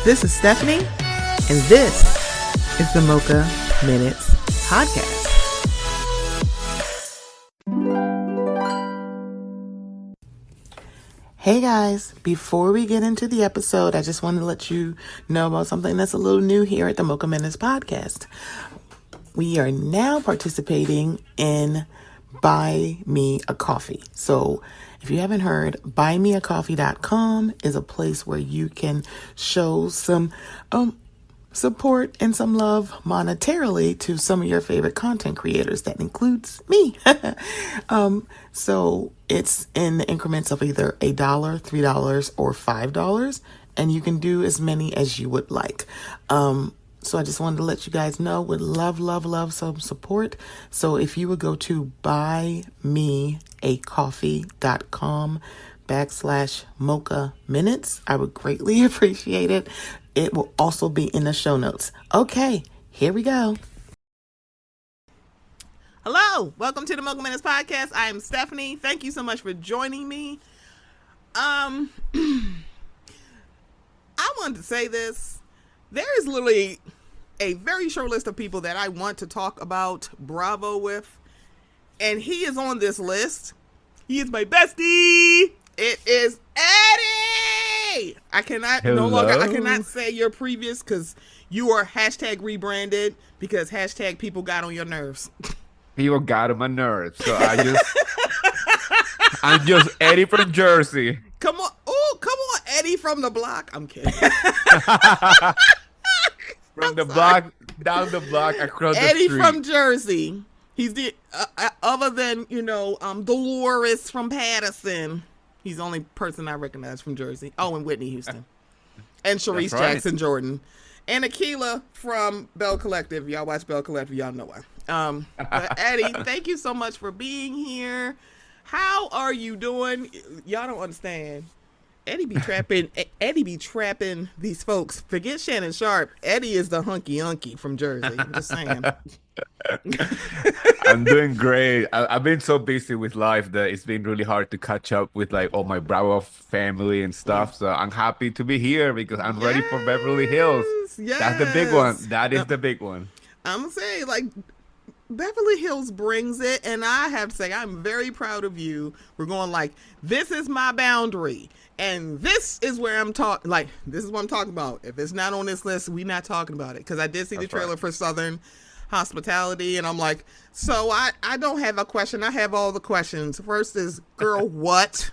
This is Stephanie, and this is the Mocha Minutes Podcast. Hey guys, before we get into the episode, I just wanted to let you know about something that's a little new here at the Mocha Minutes Podcast. We are now participating in Buy Me a Coffee. So if you haven't heard, buymeacoffee.com is a place where you can show some support and some love monetarily to some of your favorite content creators. That includes me. So it's in the increments of either $1, $3, or $5, and you can do as many as you would like. So I just wanted to let you guys know, would love some support. So if you would go to buymeacoffee.com/Mocha Minutes, I would greatly appreciate it. It will also be in the show notes. Okay, here we go. Hello, welcome to the Mocha Minutes Podcast. I am Stephanie. Thank you so much for joining me. I wanted to say this. There is literally a very short list of people that I want to talk about Bravo with, and he is on this list. He is my bestie. It is Eddy. I cannot say your previous because you are hashtag rebranded because hashtag people got on your nerves. People got on my nerves, so I'm just Eddy from Jersey. Come on, Eddy from the block. I'm kidding. From the block, down the block, across the street. Eddy from Jersey. He's the other than Dolores from Patterson. He's the only person I recognize from Jersey. Oh, and Whitney Houston, and Sharice Jackson Jordan, and Akila from Bell Collective. Y'all watch Bell Collective, y'all know why. But Eddy, thank you so much for being here. How are you doing? Y'all don't understand. Eddy be trapping these folks. Forget Shannon Sharp. Eddy is the hunky from Jersey. I'm just saying. I'm doing great. I've been so busy with life that it's been really hard to catch up with like all my Bravo family and stuff. So I'm happy to be here because I'm ready for Beverly Hills. Yes. That's the big one. That is the big one. I'm gonna say Beverly Hills brings it, and I have to say I'm very proud of you. We're going this is my boundary. And this is where I'm talking, this is what I'm talking about. If it's not on this list, we're not talking about it. Because I did see the trailer for Southern Hospitality, and I'm like, so I don't have a question. I have all the questions. First is, girl, what?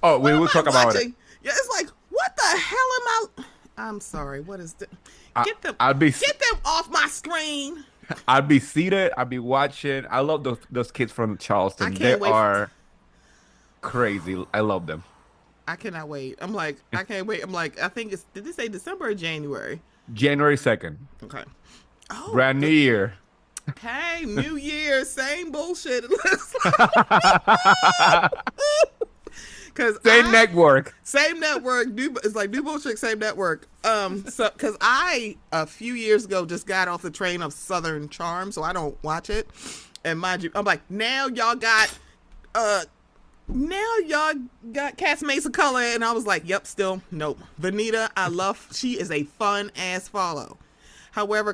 Oh, we will talk about it. Yeah, it's like, what the hell am I? I'm sorry, what is this? Get them off my screen. I'll be seated. I'll be watching. I love those kids from Charleston. They are crazy. I love them. I cannot wait. I can't wait. I think did they say December or January? January 2nd. Okay. Oh, brand new year. Hey, new year, same bullshit. Same network. It's like new bullshit, same network. Because I a few years ago just got off the train of Southern Charm, so I don't watch it. And mind you, I'm like, now y'all got Castmates of Color, and I was like, yep, still nope. Vanita, she is a fun ass follow. However,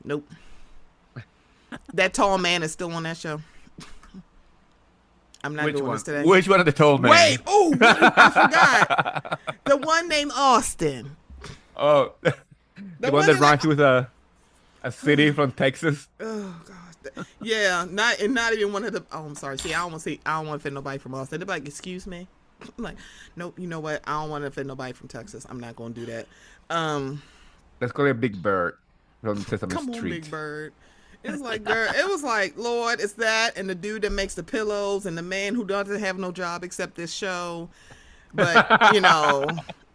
nope. That tall man is still on that show. I'm not doing this today. Which one of the tall men? Wait, I forgot. The one named Austin. Oh, the one that rhymes with a city from Texas. Oh God. Yeah, not even one of the. Oh, I'm sorry. See, I don't want to offend nobody from Austin. They're like, excuse me. I'm like, nope. You know what? I don't want to offend nobody from Texas. I'm not going to do that. Let's call it Big Bird from Sesame Street. Come on, Big Bird. It's like, girl. It was like, Lord, it's that, and the dude that makes the pillows, and the man who doesn't have no job except this show. But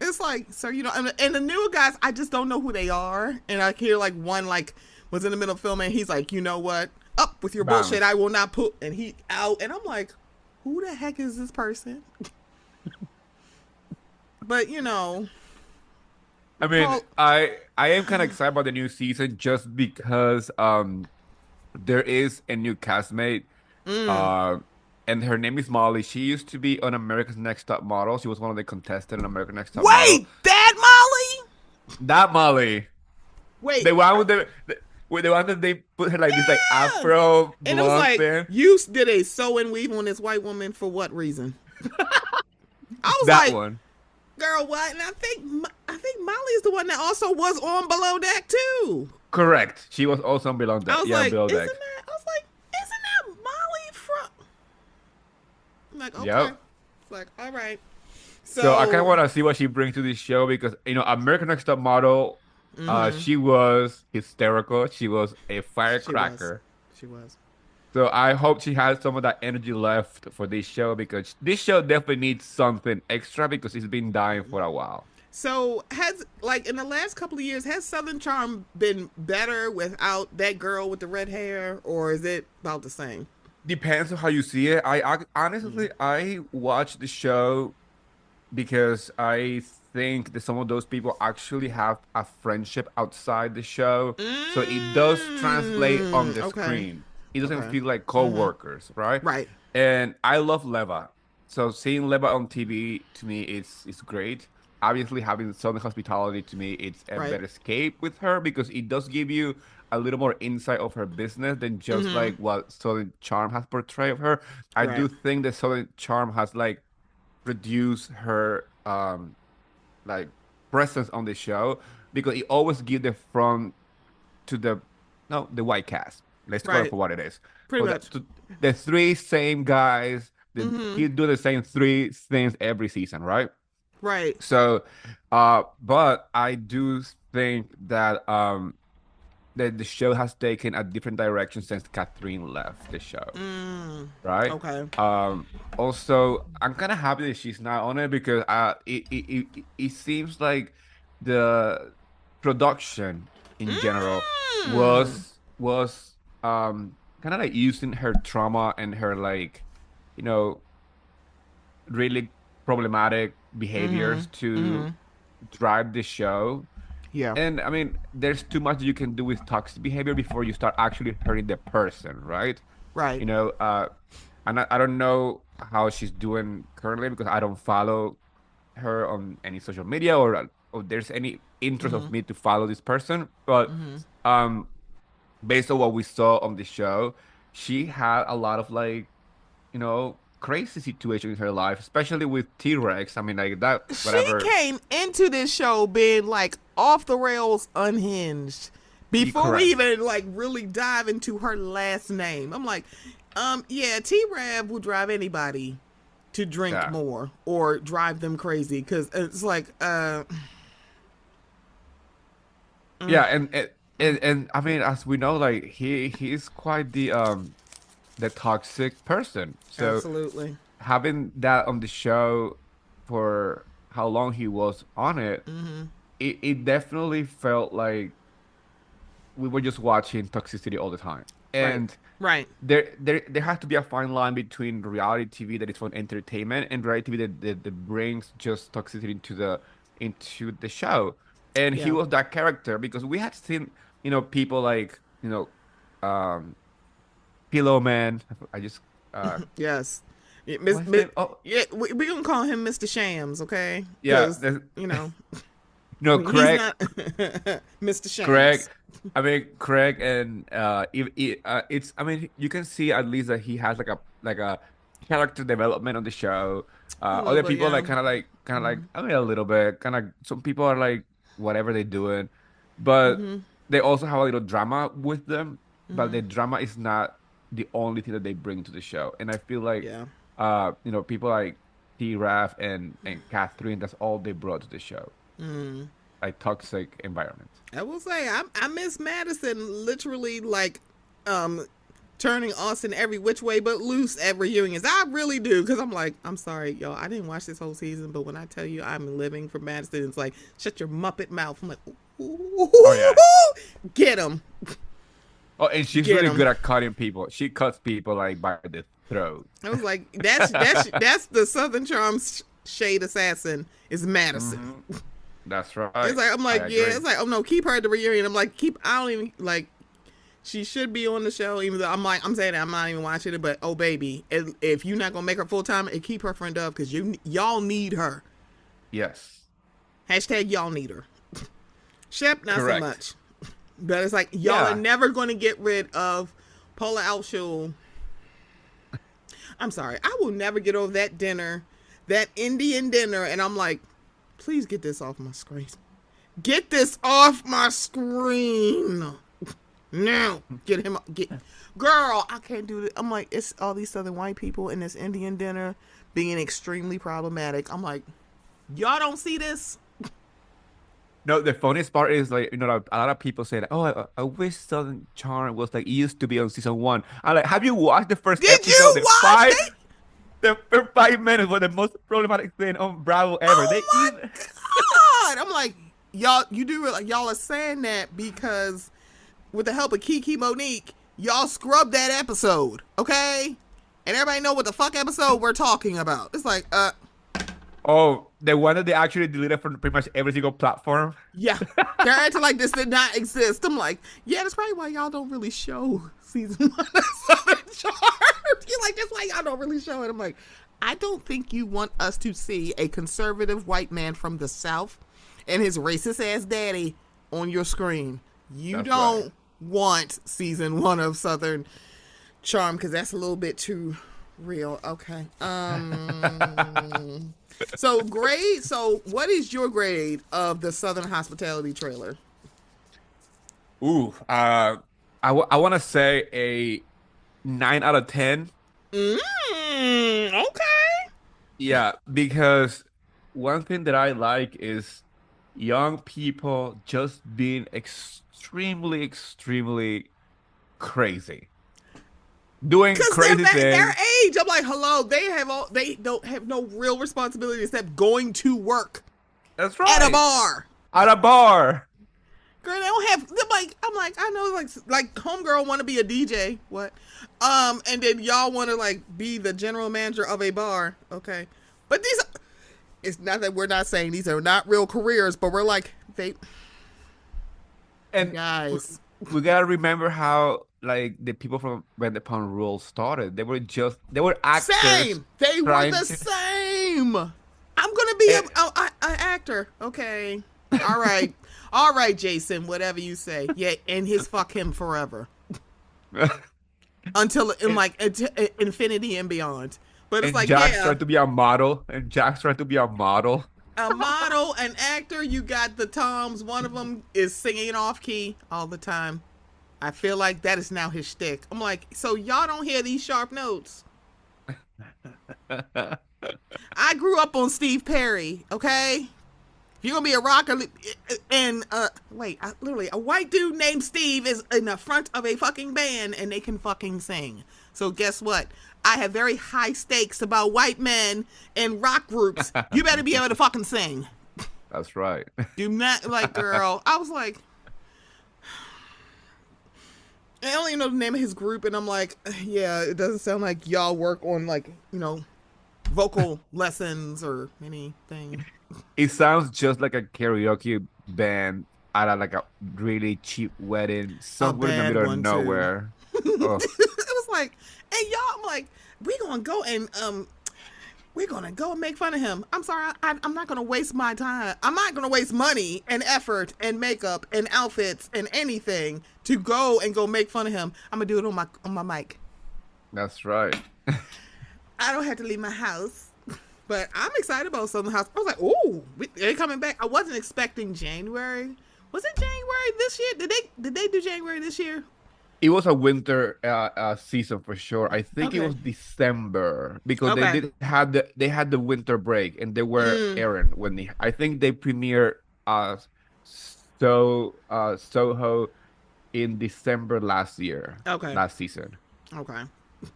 it's like, sir, and the newer guys, I just don't know who they are. And I hear one was in the middle of filming. He's like, you know what? Up with your bullshit. I will not put. And he out. And I'm like, who the heck is this person? But I mean, I am kind of excited about the new season just because there is a new castmate. and her name is Molly. She used to be on America's Next Top Model. She was one of the contestants on America's Next Top Model. Wait, that Molly? That Molly. Wait. The one with the one that they put her like this like Yes! afro And it was blonde like, thing. you did a sew and weave on this white woman for what reason? I was That like, one. girl, what? And I think Molly is the one that also was on Below Deck too. Correct. She was also on Below Deck. I was Yeah, like, Below isn't Deck. that? I was like, isn't that Molly from? I'm like, okay. Yep. It's like, all right. So I kind of want to see what she brings to this show because American Next Top Model, she was hysterical. She was a firecracker. She was. So I hope she has some of that energy left for this show because this show definitely needs something extra because it's been dying for a while. So has like in the last couple of years, has Southern Charm been better without that girl with the red hair, or is it about the same? Depends on how you see it. I honestly I watch the show because I think that some of those people actually have a friendship outside the show. So it does translate on the Okay. screen. It doesn't Okay. feel like co-workers, right? Right. And I love Leva. So seeing Leva on TV to me is great. Obviously having Southern Hospitality to me it's a Right. better escape with her because it does give you a little more insight of her business than just like what Southern Charm has portrayed of her. I do Right. think that Southern Charm has like reduce her like presence on the show because it always give the front to the white cast. Let's call it Right. for what it is. Pretty For much. the three same guys, he do the same three things every season, right? Right. So, but I do think that the show has taken a different direction since Catherine left the show, right? Okay. Also, I'm kind of happy that she's not on it because it seems like the production in general was kind of like using her trauma and her like, you know, really problematic behaviors to drive the show. Yeah. And I mean, there's too much you can do with toxic behavior before you start actually hurting the person, right? Right. You know, I don't know how she's doing currently because I don't follow her on any social media or there's any interest of me to follow this person. But based on what we saw on the show, she had a lot of like, crazy situations in her life, especially with T-Rex. I mean, like that, whatever. She came into this show being like off the rails, unhinged. Before we even like really dive into her last name, I'm like, yeah, T-Rev will drive anybody to drink more or drive them crazy because it's like, Yeah, and I mean, as we know, like he's quite the toxic person. So absolutely. having that on the show for how long he was on it, it definitely felt like we were just watching toxicity all the time. And right. there has to be a fine line between reality TV that is for entertainment and reality TV that brings just toxicity into the show. And he was that character because we had seen, people like, Pillow Man. I just yes. Yeah, yeah, we gonna call him Mr. Shams, okay? Yeah, no, Craig. Mr. Shams. Craig. I mean, Craig, and it's. I mean, you can see at least that he has like a character development on the show. Other people like kind of like I mean a little bit. Kind of some people are like whatever they're doing, but they also have a little drama with them. But the drama is not the only thing that they bring to the show, and I feel like people like T-Raf and Catherine, that's all they brought to the show. Like toxic environment. I will say I miss Madison literally like turning Austin every which way but loose at reunions. I really do, because I'm like, I'm sorry, y'all, I didn't watch this whole season, but when I tell you I'm living for Madison, it's like, shut your Muppet mouth. I'm like, get him. Oh, and she's really good at cutting people. She cuts people like by the throat. I was like, that's the Southern Charm shade assassin is Madison. That's right. It's like, I'm like, it's like, oh no, keep her at the reunion. I'm like, I don't even like. She should be on the show, even though I'm saying that I'm not even watching it. But oh baby, if you're not gonna make her full time, keep her friend up because y'all need her. Yes. Hashtag y'all need her. Shep, not Correct. so much. But it's like, y'all are never going to get rid of Paula Abdul. I'm sorry. I will never get over that dinner, that Indian dinner. And I'm like, please get this off my screen. Get this off my screen. Now. Girl, I can't do it. I'm like, it's all these Southern white people in this Indian dinner being extremely problematic. I'm like, y'all don't see this? No, the funniest part is like, a lot of people say that, oh, I wish Southern Charm was like it used to be on season 1. I'm like, have you watched the first episode? Did you watch it? The first 5 minutes were the most problematic thing on Bravo ever. Oh my God! I'm like, y'all, you do realize y'all are saying that because with the help of Kiki Monique, y'all scrubbed that episode, okay? And everybody know what the fuck episode we're talking about. It's like, Oh, the one that they actually deleted from pretty much every single platform. Yeah, they're acting like this did not exist. I'm like, yeah, that's probably why y'all don't really show season 1 of Southern Charm. You're like, that's why y'all don't really show it. I'm like, I don't think you want us to see a conservative white man from the South and his racist ass daddy on your screen. You don't want season 1 of Southern Charm because that's a little bit too real. Okay. So grade. So what is your grade of the Southern Hospitality trailer? Ooh, I want to say a 9 out of 10. Okay. Yeah, because one thing that I like is young people just being extremely, extremely crazy. Doing crazy things. Their age, I'm like, hello, they don't have no real responsibility except going to work. That's right. At a bar. At a bar. Girl, they don't have. I'm like, I know, like homegirl want to be a DJ. What? And then y'all want to like be the general manager of a bar. Okay, but these. It's not that we're not saying these are not real careers, but we're like they. And guys, we gotta remember how like the people from Vanderpump Rules started. They were actors. Same. They were the same. I'm gonna be an actor. Okay. All right. All right, Jason. Whatever you say. Yeah, and his fuck him forever. Until infinity and beyond. But it's like Jack's trying to be a model. A model, an actor. You got the Toms. One of them is singing off key all the time. I feel like that is now his shtick. I'm like, so y'all don't hear these sharp notes. I grew up on Steve Perry, okay? If you're gonna be a rocker, and literally a white dude named Steve is in the front of a fucking band and they can fucking sing. So guess what? I have very high stakes about white men in rock groups. You better be able to fucking sing. That's right. Do not, like, girl. I was like, I don't even know the name of his group, and I'm like, yeah, it doesn't sound like y'all work on, like, vocal lessons or anything. It sounds just like a karaoke band at a really cheap wedding somewhere in the middle of nowhere. It was like, and y'all, I'm like, we're gonna go and make fun of him. I'm sorry, I'm not gonna waste my time. I'm not gonna waste money and effort and makeup and outfits and anything to go make fun of him. I'm gonna do it on my mic. That's right. I don't have to leave my house. But I'm excited about Southern House. I was like, ooh, they're coming back. I wasn't expecting January. Was it January this year? Did they do January this year? It was a winter season for sure. I think it was December because they had the winter break and they were airing when I think they premiered Soho in December last year. Okay. Last season. Okay.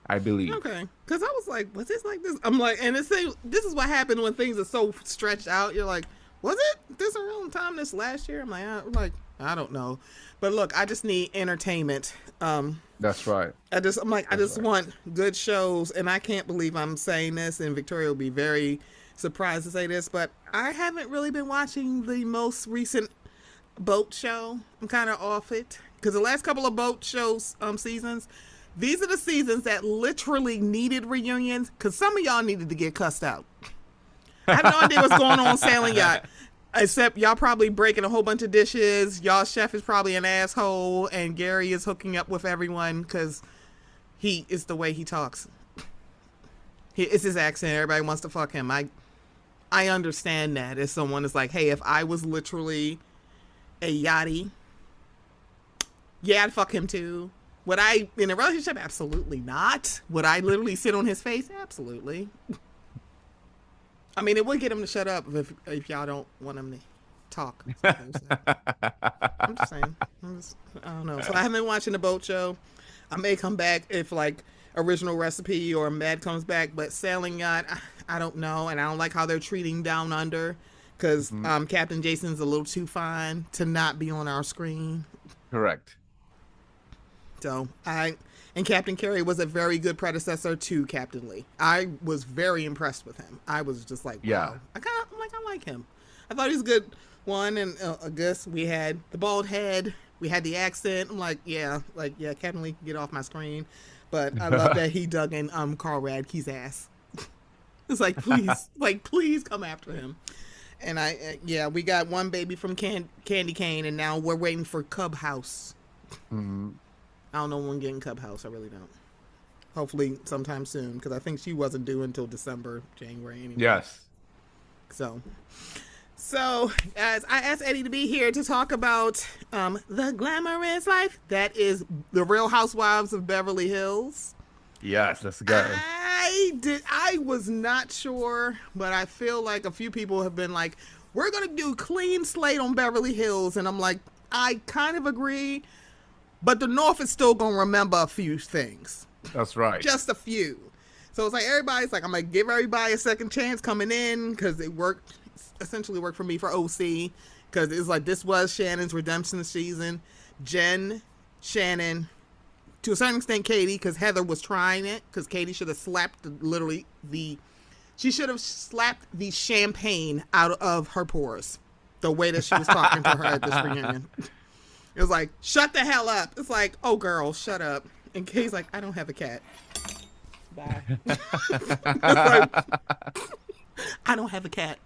I believe. Okay. Because I was like, was this like this? I'm like, and this is what happened when things are so stretched out. You're like, was it this around time this last year? I'm like, I don't know. But look, I just need entertainment. That's right. I just want good shows, and I can't believe I'm saying this, and Victoria will be very surprised to say this, but I haven't really been watching the most recent boat show. I'm kind of off it because the last couple of boat shows seasons. These are the seasons that literally needed reunions because some of y'all needed to get cussed out. I have no idea what's going on Sailing Yacht. Except y'all probably breaking a whole bunch of dishes. Y'all chef is probably an asshole, and Gary is hooking up with everyone because it's the way he talks. It's his accent. Everybody wants to fuck him. I understand that as someone is like, hey, if I was literally a yachty, yeah, I'd fuck him too. Would I, in a relationship? Absolutely not. Would I literally sit on his face? Absolutely. I mean, it would get him to shut up if y'all don't want him to talk. I'm just saying. I don't know. So I haven't been watching the boat show. I may come back if like Original Recipe or Mad comes back, but Sailing Yacht, I don't know, and I don't like how they're treating Down Under because Captain Jason's a little too fine to not be on our screen. Correct. So and Captain Carey was a very good predecessor to Captain Lee. I was very impressed with him. I was just like, wow. Yeah. I like him. I thought he was a good one. And I guess we had the bald head. We had the accent. I'm like, yeah, Captain Lee can get off my screen. But I love that he dug in Carl Radke's ass. It's like, please come after him. And we got one baby from Candy Cane, and now we're waiting for Cub House. Mm-hmm. I don't know when we're getting Cub House. I really don't. Hopefully sometime soon, because I think she wasn't due until December, January anyway. Yes. So as I asked Eddie to be here to talk about the glamorous life that is the Real Housewives of Beverly Hills. Yes, let's go. I was not sure, but I feel like a few people have been like, we're going to do clean slate on Beverly Hills. And I'm like, I kind of agree. But the North is still going to remember a few things. That's right. Just a few. So it's like everybody's like, I'm going to give everybody a second chance coming in because it essentially worked for me for OC because it's like this was Shannon's redemption season. Jen, Shannon, to a certain extent Katie, because Heather was trying it because Katie should have slapped she should have slapped the champagne out of her pores the way that she was talking to her at this reunion. It was like, shut the hell up. It's like, oh, girl, shut up. And Kay's like, I don't have a cat. Bye. Like, I don't have a cat.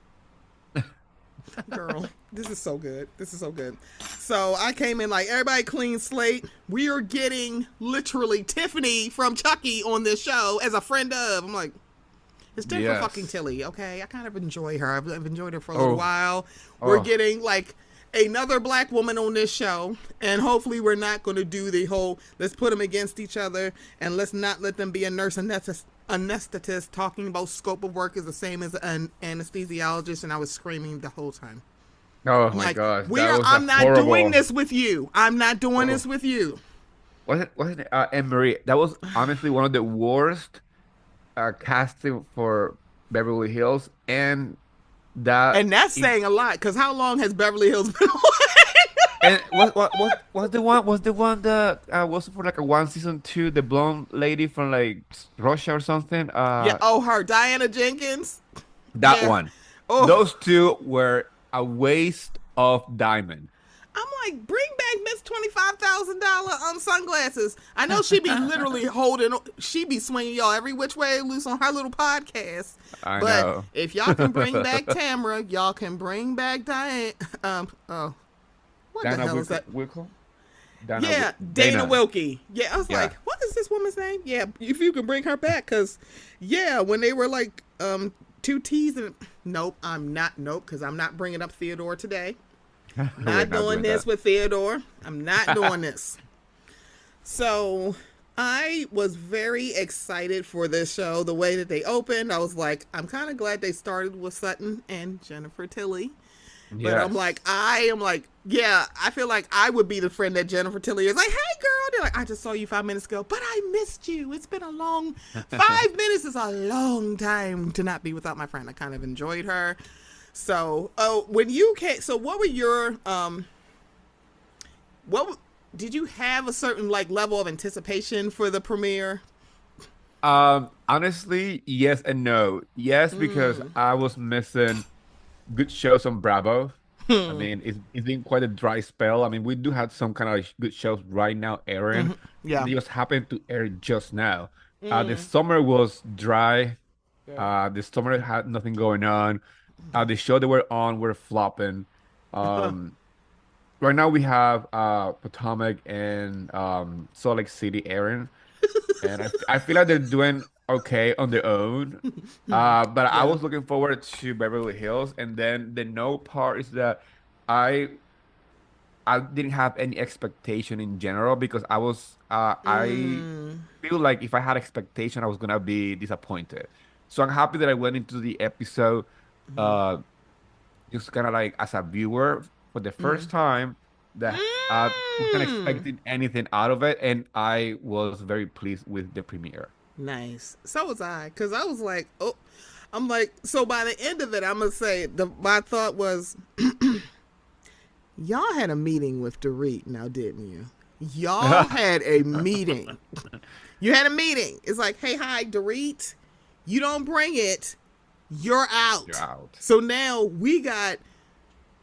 Girl, this is so good. This is so good. So I came in like, everybody clean slate. We are getting literally Tiffany from Chucky on this show as a friend of. I'm like, it's Jennifer fucking Tilly, okay? I kind of enjoy her. I've enjoyed her for a little while. We're getting like another black woman on this show, and hopefully we're not going to do the whole let's put them against each other and let's not let them be a nurse anesthetist talking about scope of work is the same as an anesthesiologist, and I was screaming the whole time. Oh my gosh. I'm not doing this with you. I'm not doing this with you. Wasn't Anne Marie? That was honestly one of the worst casting for Beverly Hills, and that's saying a lot because how long has Beverly Hills been on? And was the one that was for like a 1 season 2, the blonde lady from like Russia or something? Her Diana Jenkins. That one. Oh. Those two were a waste of diamond. I'm like, bring back Miss $25,000 sunglasses. I know she be literally she be swinging y'all every which way loose on her little podcast. I know. If y'all can bring back Tamra, y'all can bring back Diane. What Dana the hell is that? Dana Wilkie. Yeah, I was like, what is this woman's name? Yeah, if you can bring her back, because when they were like two T's and nope, because I'm not bringing up Theodore today. Not doing this with Theodore. I'm not doing this. So I was very excited for this show. The way that they opened, I was like, I'm kind of glad they started with Sutton and Jennifer Tilly. But I'm like, I feel like I would be the friend that Jennifer Tilly is like, hey girl, they're like, I just saw you 5 minutes ago, but I missed you. It's been a long 5 minutes is a long time to not be without my friend. I kind of enjoyed her. So, when you came, so what were your, did you have a certain like level of anticipation for the premiere? Honestly, yes and no. Yes, because I was missing good shows on Bravo. I mean, it's been quite a dry spell. I mean, we do have some kind of good shows right now airing. Yeah. They just happened to air just now. The summer was dry. The summer had nothing going on. The show that we're on, we're flopping. Um, right now we have Potomac and Salt Lake City airing, and I feel like they're doing okay on their own. But I Yeah. was looking forward to Beverly Hills, and then the no part is that I I didn't have any expectation in general because I Mm. feel like if I had expectation, I was gonna be disappointed. So I'm happy that I went into the episode Mm-hmm. uh just kind of like as a viewer for the first time that I wasn't Mm. expecting anything out of it, and I was very pleased with the premiere. Nice. So was I, because I was like, oh, I'm like, so by the end of it, I'm gonna say my thought was, y'all had a meeting with Dorit now, didn't you? Y'all had a meeting. You had a meeting. It's like, hey, hi, Dorit. You don't bring it, you're You're out. out. So now we got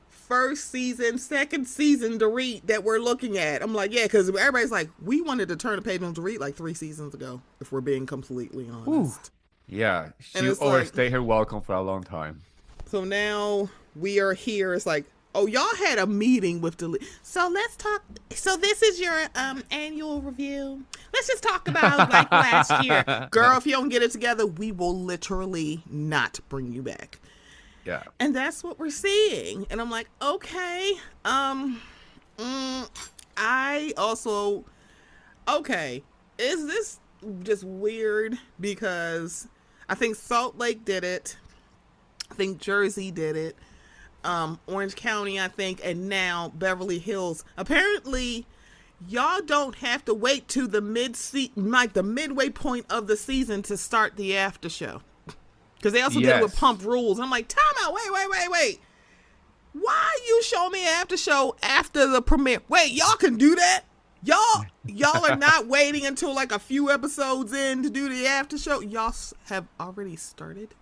first season, second season Dorit that we're looking at. I'm like, yeah, because everybody's like, we wanted to turn the page on Dorit like 3 seasons ago, if we're being completely Whew. honest. Yeah, And she it's like, overstayed her welcome for a long time. so now we are here. It's like, oh, y'all had a meeting with the. So let's talk. So this is your annual review. Let's just talk about like last year, girl. If you don't get it together, we will literally not bring you back. Yeah. And that's what we're seeing. And I'm like, okay. I also, okay. Is this just weird? Because I think Salt Lake did it. I think Jersey did it. Orange County, I think, and now Beverly Hills. Apparently, y'all don't have to wait to the like the midway point of the season to start the after show. Because they also did it with Yes. Pump Rules. I'm like, time out, wait. Why you show me after show after the premiere? Wait, y'all can do that? Y'all are not waiting until like a few episodes in to do the after show. Y'all have already started.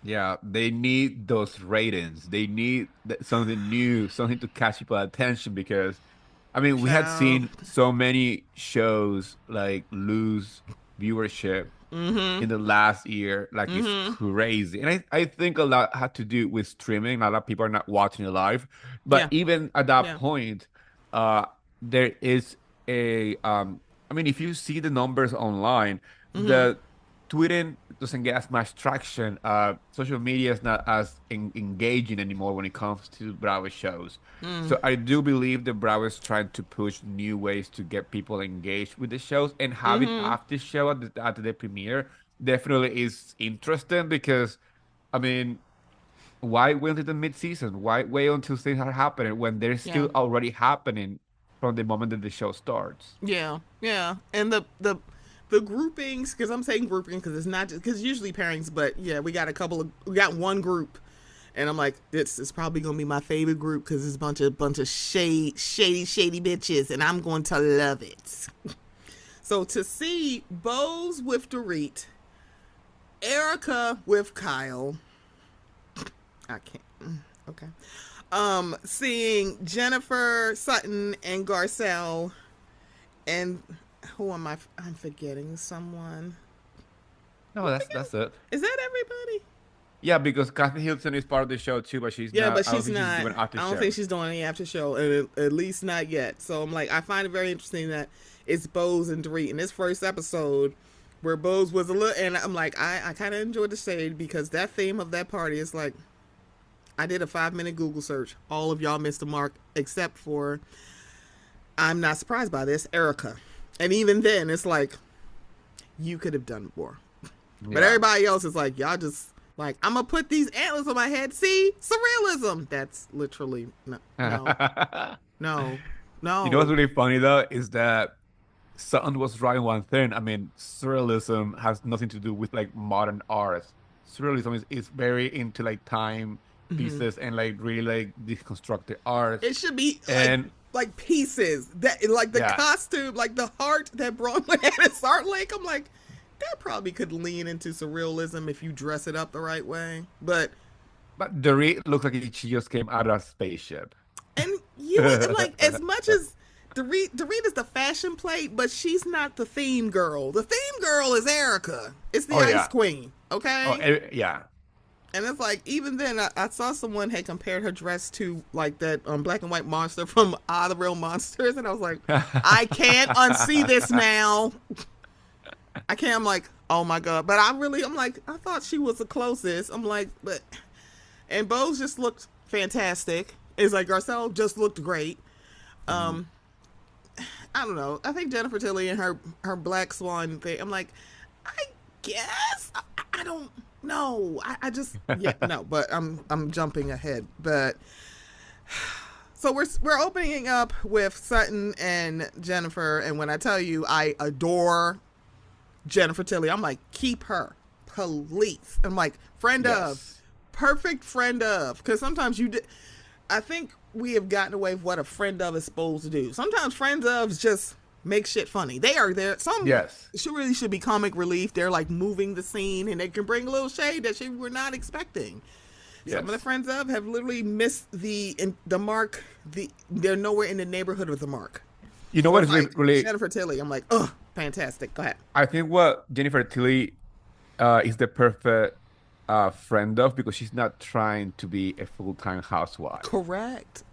Yeah, they need those ratings. They need something new, something to catch people's attention because, I mean, we had Child. seen so many shows like lose viewership in the last year, like it's crazy. And I think a lot had to do with streaming. A lot of people are not watching it live. But Yeah. even at that Yeah. point, uh, there is I mean, if you see the numbers online, the tweeting doesn't get as much traction. Social media is not as engaging anymore when it comes to Bravo shows. So I do believe that Bravo is trying to push new ways to get people engaged with the shows, and having after show at the premiere definitely is interesting because, I mean, why wait until the mid-season? Why wait until things are happening when they're Yeah. still already happening from the moment that the show starts? Yeah, yeah, and the groupings, because I'm saying grouping because it's not just because usually pairings, but yeah, we got one group, and I'm like, this is probably gonna be my favorite group because it's a bunch of shady bitches, and I'm going to love it. So to see Bose with Dorit, Erica with Kyle, I can't. Okay. Seeing Jennifer Sutton and Garcelle, and who am I? I'm forgetting someone. No, that's it. Is that everybody? Yeah, because Kathy Hilton is part of the show too, but she's Yeah, not. but I don't she's think she's not. doing after I don't think shows. she's doing any after show, and at least not yet. So I'm like, I find it very interesting that it's Bose and Dorit in this first episode, where Bose was a little, and I'm like, I kind of enjoyed the shade because that theme of that party is like, I did a 5-minute Google search. All of y'all missed the mark except for, I'm not surprised by this, Erica. And even then, it's like, you could have done more. But Yeah. everybody else is like, y'all just like, I'm gonna put these antlers on my head. See, surrealism. That's literally no, no. You know what's really funny though is that Sutton was right in one thing. I mean, surrealism has nothing to do with like modern art. Surrealism is very into like time pieces and like really like deconstructed art. It should be And like pieces that like the yeah, costume, like the heart that Bronwyn had at Salt Lake. I'm like, that probably could lean into surrealism if you dress it up the right way. But but Dorit looks like she just came out of a spaceship. and you like as much as Dorit is the fashion plate, but she's not the theme girl. The theme girl is Erica. It's the Oh Ice yeah. Queen. Okay. Oh yeah. And it's like, even then, I saw someone had compared her dress to like that black and white monster from The Real Monsters, and I was like, I can't unsee this now. I can't. I'm like, oh my god. But I'm like, I thought she was the closest. I'm like, and Bose just looked fantastic. It's like Garcelle just looked great. I don't know. I think Jennifer Tilly and her Black Swan thing. I'm like, I guess I don't know. I just no. But I'm jumping ahead. But so we're opening up with Sutton and Jennifer, and when I tell you I adore Jennifer Tilly, I'm like, keep her, please. I'm like, friend of, perfect friend of, because sometimes I think we have gotten away with what a friend of is supposed to do. Sometimes friends of just make shit funny. They are there. She really should be comic relief. They're like moving the scene, and they can bring a little shade that we're not expecting. Yes. Some of the friends of have literally missed the mark. They're nowhere in the neighborhood of the mark. You know what is like, really Jennifer Tilly? I'm like, ugh, fantastic. Go ahead. I think what Jennifer Tilly is the perfect friend of, because she's not trying to be a full-time housewife. Correct.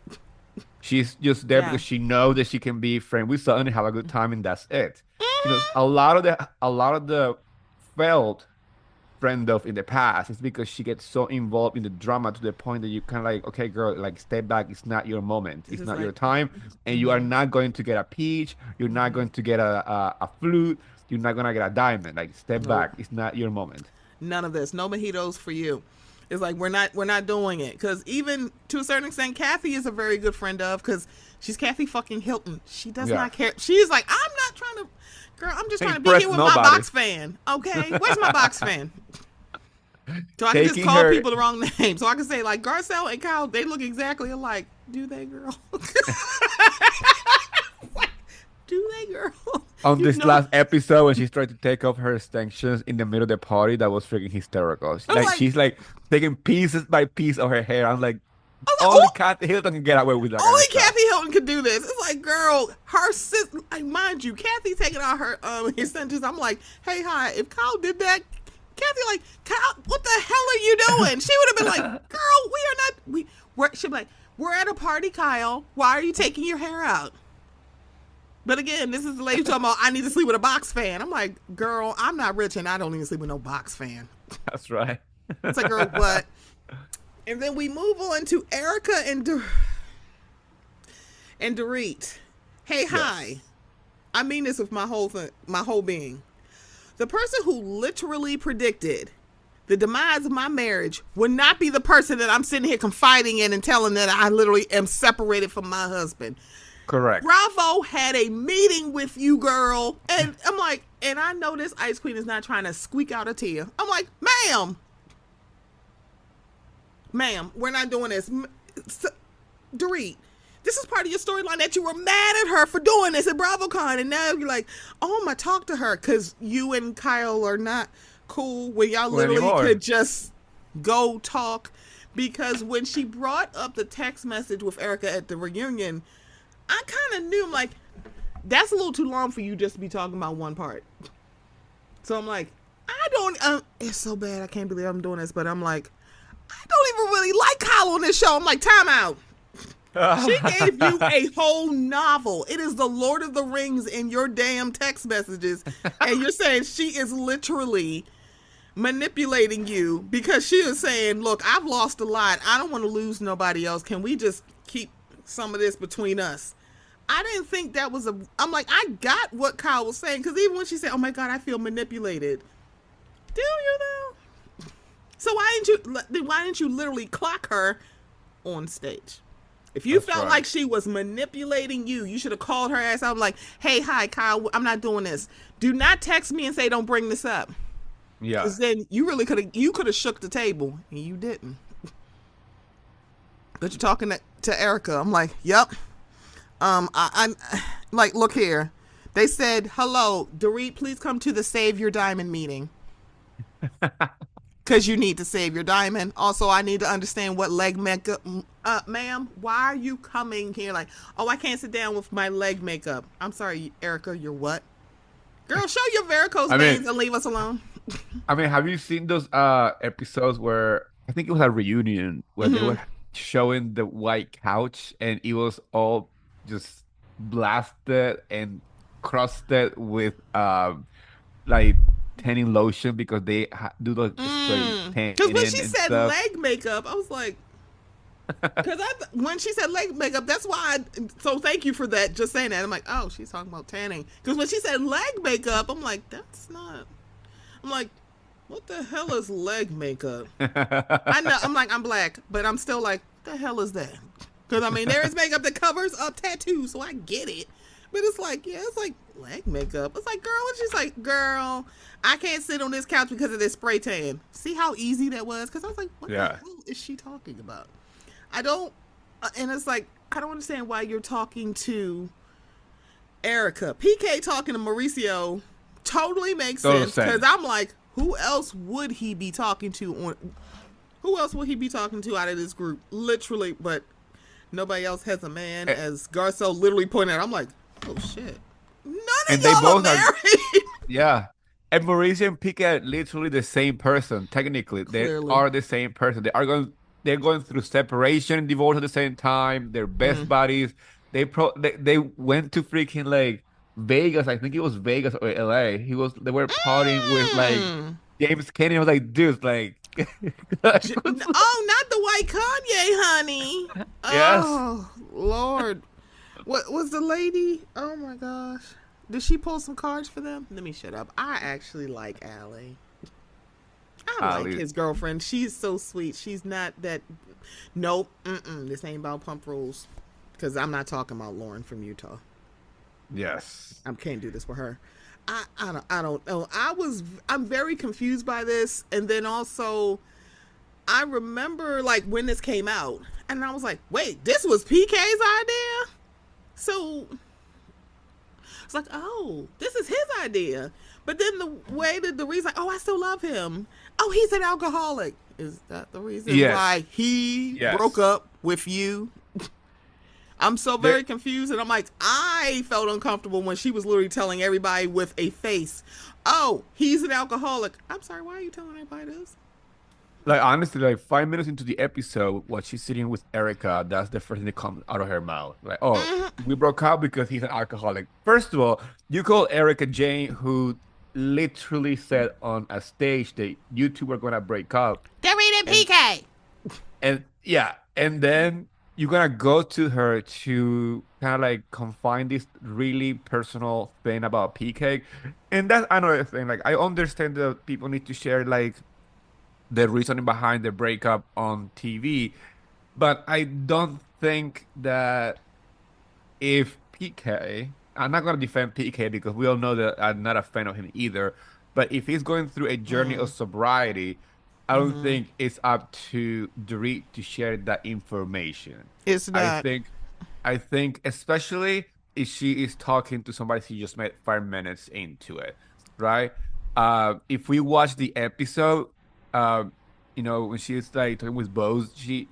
She's just there because she knows that she can be friend with Sutton and have a good time, and that's it. You know, a lot of the failed friend of in the past is because she gets so involved in the drama to the point that you kind of like, okay, girl, like step back. It's not your moment. It's not your time, and you are not going to get a peach. You're not going to get a flute. You're not gonna get a diamond. Like, step back. It's not your moment. None of this. No mojitos for you. It's like, we're not doing it. Because even to a certain extent, Kathy is a very good friend of, because she's Kathy fucking Hilton. She does not care. She's like, I'm not trying to, girl, I'm just trying to be here with my box fan. Okay? Where's my box fan? So I can just call people the wrong name. So I can say, like, Garcelle and Kyle, they look exactly alike. Do they, girl? Do they, girl? On this last episode, when she's trying to take off her extensions in the middle of the party, that was freaking hysterical. She's like taking pieces by piece of her hair. I'm like, only Kathy Hilton can get away with that. Only Kathy Hilton can do this. It's like, girl, her sister, like, mind you, Kathy taking out her extensions. I'm like, hey, hi. If Kyle did that, Kathy like, Kyle, what the hell are you doing? She would have been like, girl, she'd be like, we're at a party, Kyle. Why are you taking your hair out? But again, this is the lady talking about, I need to sleep with a box fan. I'm like, girl, I'm not rich and I don't even sleep with no box fan. That's right. It's like, girl, what? And then we move on to Erica and Dorit. Hey, hi. I mean this with my whole being. The person who literally predicted the demise of my marriage would not be the person that I'm sitting here confiding in and telling that I literally am separated from my husband. Correct. Bravo had a meeting with you, girl. And I'm like, and I know this Ice Queen is not trying to squeak out a tear. I'm like, ma'am, we're not doing this. Dorit, this is part of your storyline that you were mad at her for doing this at BravoCon. And now you're like, oh, I'm going to talk to her because you and Kyle are not cool, where y'all literally could just go talk. Because when she brought up the text message with Erica at the reunion, I kind of knew, I'm like, that's a little too long for you just to be talking about one part. So I'm like, it's so bad. I can't believe I'm doing this. But I'm like, I don't even really like Kyle on this show. I'm like, time out. She gave you a whole novel. It is the Lord of the Rings in your damn text messages. And you're saying she is literally manipulating you because she is saying, look, I've lost a lot. I don't want to lose nobody else. Can we just keep some of this between us? I didn't think that was I'm like, I got what Kyle was saying, because even when she said, oh my God, I feel manipulated. Do you though? So why didn't you literally clock her on stage? If you felt like she was manipulating you, you should have called her ass out. I'm like, hey, hi, Kyle, I'm not doing this. Do not text me and say, don't bring this up. Yeah. Because then you really could have shook the table, and you didn't. But you're talking to Erica. I'm like, yep. I'm like, look here. They said, hello, Dorit, please come to the Save Your Diamond meeting. Because you need to save your diamond. Also, I need to understand what leg makeup. Ma'am, why are you coming here like, oh, I can't sit down with my leg makeup. I'm sorry, Erica, you're what? Girl, show your varicose veins and leave us alone. I mean, have you seen those episodes where I think it was a reunion where they were showing the white couch and it was all just blasted and crusted with like tanning lotion because they do the straight Because when tanning she and said stuff. leg makeup, I was like, because when she said leg makeup, that's why. So thank you for that. Just saying that. I'm like, oh, she's talking about tanning. Because when she said leg makeup, I'm like, that's not. I'm like, what the hell is leg makeup? I know. I'm like, I'm black, but I'm still like, the hell is that? Because I mean, there is makeup that covers up tattoos, so I get it. But it's like, yeah, it's like leg makeup. It's like, girl, and she's like, girl, I can't sit on this couch because of this spray tan. See how easy that was? Because I was like, what the hell is she talking about? I don't, and it's like, I don't understand why you're talking to Erica. PK talking to Mauricio totally makes sense, because I'm like, who else would he be talking to who else would he be talking to out of this group? Literally, but nobody else has a man, as Garcelle literally pointed out. I'm like, oh shit. None of y'all are married. Yeah. And Mauricio and PK are literally the same person, technically. Clearly. They are the same person. They're going through separation and divorce at the same time. They're best buddies. They went to freaking like Vegas. I think it was Vegas or LA. They were partying with like James Kennedy. I was like, dude, like oh, not the white Kanye, honey. Yes. Oh, Lord. What was the lady? Oh my gosh. Did she pull some cards for them? Let me shut up. I actually like Allie. I like his girlfriend. She's so sweet. She's not that. Nope. This ain't about pump rules. Because I'm not talking about Lauren from Utah. Yes. I can't do this with her. I don't know. I'm very confused by this. And then also, I remember like when this came out, and I was like, wait, this was PK's idea? So it's like, oh, this is his idea. But then the reason, I still love him. Oh, he's an alcoholic. Is that the reason why he broke up with you? I'm so very confused, and I'm like, I felt uncomfortable when she was literally telling everybody with a face, oh, he's an alcoholic. I'm sorry, why are you telling everybody this? Like, honestly, like 5 minutes into the episode, while she's sitting with Erica, that's the first thing that comes out of her mouth. Like, oh, we broke up because he's an alcoholic. First of all, you call Erica Jane, who literally said on a stage that you two were going to break up. They're reading PK. And then you're going to go to her to kind of like confide this really personal thing about PK. And that's another thing. Like, I understand that people need to share like the reasoning behind the breakup on TV, but I don't think that if PK, I'm not going to defend PK because we all know that I'm not a fan of him either, but if he's going through a journey of sobriety, I don't think it's up to Dorit to share that information. It's not. I think especially if she is talking to somebody she just met 5 minutes into it, right? If we watch the episode, when she's like talking with Bose, she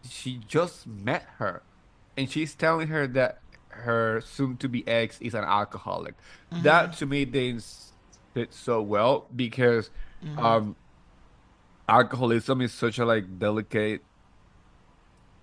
just met her, and she's telling her that her soon-to-be ex is an alcoholic. That to me didn't fit so well because alcoholism is such a like delicate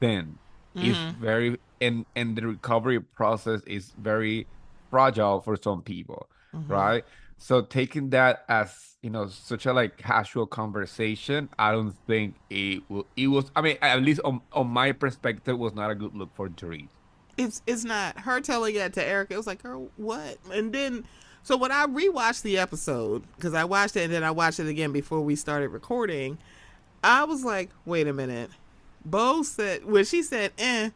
thing. It's very and the recovery process is very fragile for some people, right? So taking that as such a like casual conversation, I don't think it was. I mean, at least on my perspective, was not a good look for Dorit. It's not. Her telling that to Erica, it was like, girl, what? And then, so when I rewatched the episode, because I watched it and then I watched it again before we started recording, I was like, wait a minute. Bo said, when she said, and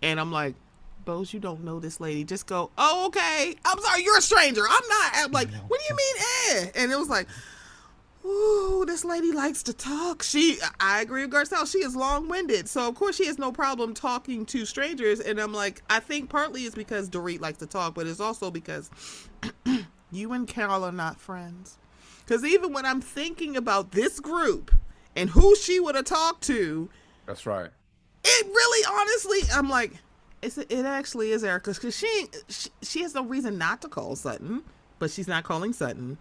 I'm like, Bose, you don't know this lady. Just go, oh, okay. I'm sorry, you're a stranger. I'm like, what do you mean, And it was like, ooh, this lady likes to talk. I agree with Garcelle. She is long-winded. So, of course, she has no problem talking to strangers. And I'm like, I think partly it's because Dorit likes to talk, but it's also because you and Carol are not friends. Because even when I'm thinking about this group and who she would have talked to. That's right. It really, honestly, I'm like, it actually is Erica. Because she has no reason not to call Sutton, but she's not calling Sutton.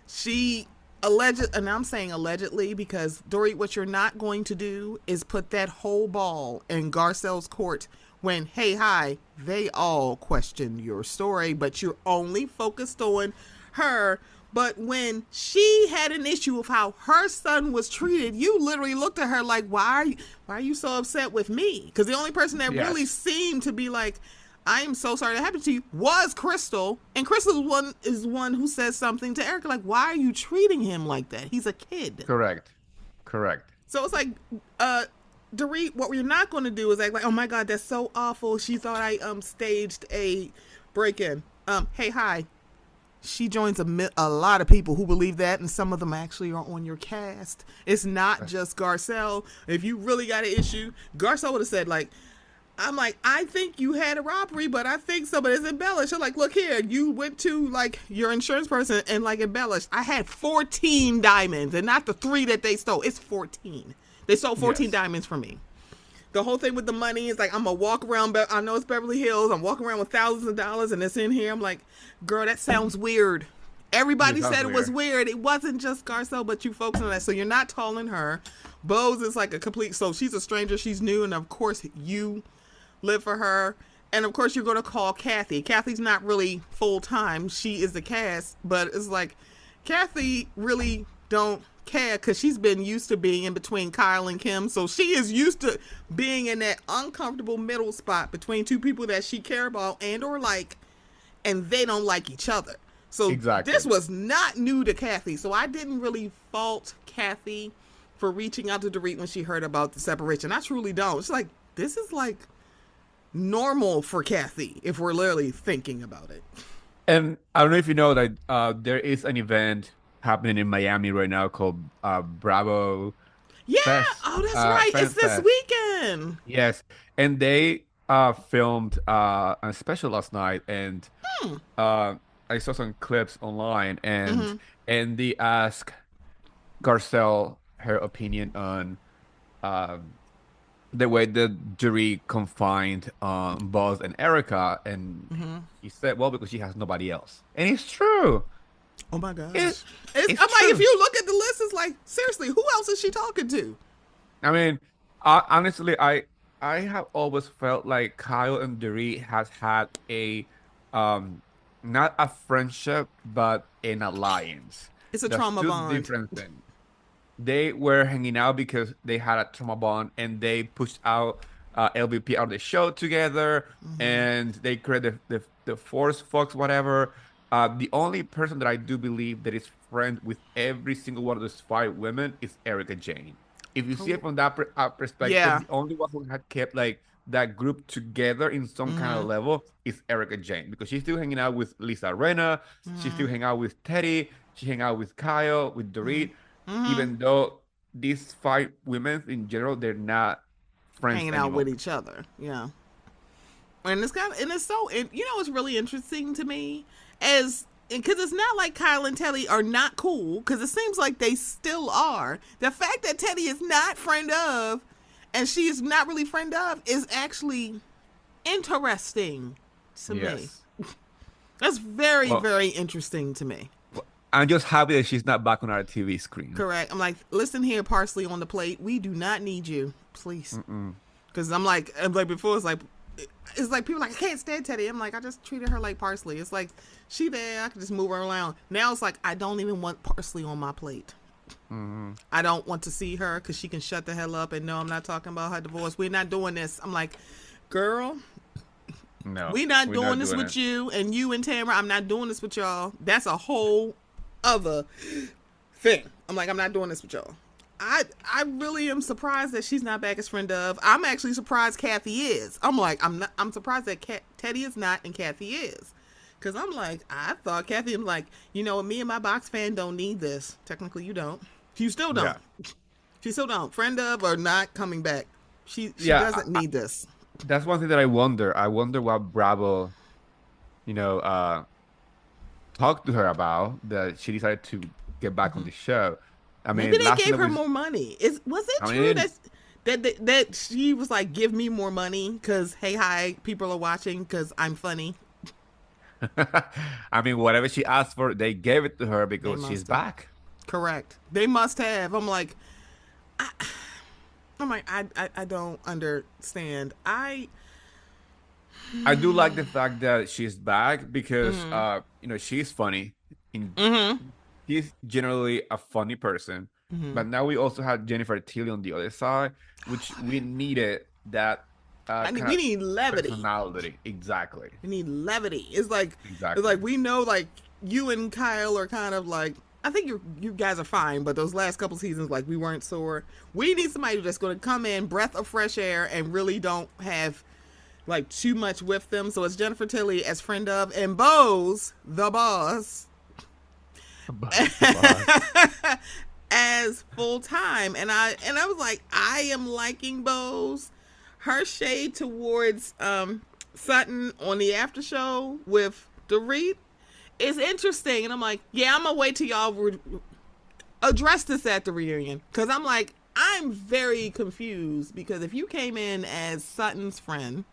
She and I'm saying allegedly because Dorit, what you're not going to do is put that whole ball in Garcelle's court when, hey, hi, they all questioned your story, but you're only focused on her. But when she had an issue of how her son was treated, you literally looked at her like, why are you so upset with me? Because the only person that really seemed to be like, I am so sorry that happened to you, was Crystal. And Crystal is one who says something to Erica like, why are you treating him like that? He's a kid. Correct. So it's like, Dorit, what we're not going to do is act like, oh my God, that's so awful. She thought I staged a break-in. Hey, hi. She joins a lot of people who believe that, and some of them actually are on your cast. It's not just Garcelle. If you really got an issue, Garcelle would have said, like, I'm like, I think you had a robbery, but I think somebody's embellished. I'm like, look here, you went to like your insurance person and like embellished. I had 14 diamonds and not the 3 that they stole. It's 14. They stole 14 diamonds from me. The whole thing with the money is like, I'm going to walk around. I know it's Beverly Hills. I'm walking around with thousands of dollars and it's in here. I'm like, girl, that sounds weird. Everybody said it was weird. It wasn't just Garcelle, but you focus on that. So you're not calling her. Bose is like a complete, so she's a stranger. She's new. And of course you live for her. And of course you're going to call Kathy. Kathy's not really full time. She is the cast, but it's like Kathy really don't care because she's been used to being in between Kyle and Kim. So she is used to being in that uncomfortable middle spot between two people that she care about and or like, and they don't like each other. So this was not new to Kathy. So I didn't really fault Kathy for reaching out to Dorit when she heard about the separation. I truly don't. It's like, this is like normal for Kathy if we're literally thinking about it. And I don't know if you know that there is an event happening in Miami right now called Bravo. Yeah. Fest. Oh, that's right. It's this weekend. Yes. And they filmed a special last night, and I saw some clips online, and they asked Garcelle her opinion on the way the jury confined Buzz and Erica, and he said, well, because she has nobody else. And it's true. Oh my gosh. I'm like, if you look at the list, it's like, seriously, who else is she talking to? I mean, honestly, I have always felt like Kyle and Dorit has had a not a friendship, but an alliance. It's a trauma bond. Different thing. They were hanging out because they had a trauma bond, and they pushed out LVP out of the show together, and they created the Force Fox, whatever. The only person that I do believe that is friends with every single one of those 5 women is Erica Jane. If you see it from that perspective, the only one who had kept like that group together in some kind of level is Erica Jane, because she's still hanging out with Lisa Rinna, she's still hanging out with Teddy, she hang out with Kyle, with Dorit, even though these 5 women in general, they're not friends hanging anymore. out with each other. Yeah. And it's it's really interesting to me because it's not like Kyle and Teddy are not cool, because it seems like they still are. The fact that Teddy is not friend of and she is not really friend of is actually interesting to me. That's very, very interesting to me. I'm just happy that she's not back on our TV screen. Correct. I'm like, listen here, Parsley on the plate. We do not need you, please. Because I'm like before, it's like people like, I can't stand Teddy. I'm like, I just treated her like Parsley. It's like, she there, I can just move her around. Now it's like, I don't even want Parsley on my plate. I don't want to see her because she can shut the hell up and no, I'm not talking about her divorce. We're not doing this. I'm like, girl, no, we're not doing this with you and you and Tamara. I'm not doing this with y'all. That's a whole other thing. I'm like, I'm not doing this with y'all. I really am surprised that she's not back as friend of. I'm actually surprised Kathy is. I'm like, I'm surprised that Teddy is not and Kathy is. Because I'm like, I thought Kathy, I'm like, me and my box fan don't need this. Technically, you don't. You still don't. Yeah. She still don't. Friend of or not coming back. She doesn't need this. That's one thing that I wonder. I wonder what Bravo, talked to her about, that she decided to get back on the show. I mean, maybe they gave her more money. Was it true that she was like, give me more money because, hey, hi, people are watching because I'm funny? I mean, whatever she asked for, they gave it to her because she's back. Correct. They must have. I'm like, I don't understand. I do like the fact that she's back because she's funny. She's generally a funny person. But now we also have Jennifer Tilly on the other side, which we needed that. We need levity. Personality. Exactly. We need levity. It's like we know like you and Kyle are kind of like, I think you guys are fine, but those last couple seasons, like, we weren't sore. We need somebody that's going to come in, breath of fresh air, and really don't have like too much with them. So it's Jennifer Tilly as friend of, and Bose, the boss, as full time. And I was like, I am liking Bose. Her shade towards Sutton on the after show with Dorit is interesting. And I'm like, yeah, I'm gonna wait till y'all address this at the reunion, because I'm like, I'm very confused, because if you came in as Sutton's friend,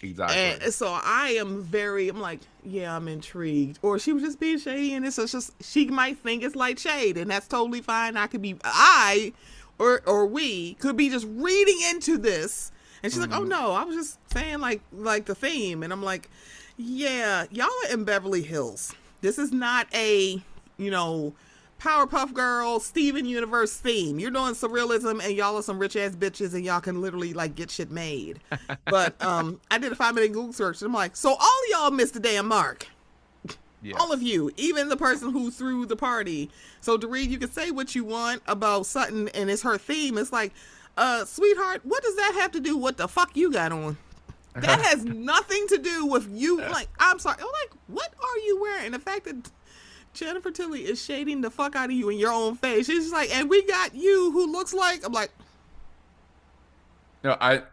exactly. And so I'm like, yeah, I'm intrigued. Or she was just being shady, and it's just, she might think it's light shade, and that's totally fine. Or we could be just reading into this, and she's like, oh no, I was just saying like the theme. And I'm like, yeah, y'all are in Beverly Hills. This is not a, Powerpuff Girls, Steven Universe theme. You're doing surrealism, and y'all are some rich ass bitches, and y'all can literally like get shit made. But I did a 5-minute Google search, and I'm like, so all of y'all missed the damn mark. Yes. All of you, even the person who threw the party. So Dorit, you can say what you want about Sutton, and it's her theme. It's like, sweetheart, what does that have to do with what the fuck you got on? That has nothing to do with you. Like, I'm sorry. I'm like, what are you wearing? And the fact that Jennifer Tilly is shading the fuck out of you in your own face. She's just like, and we got you who looks like, I'm like. No, I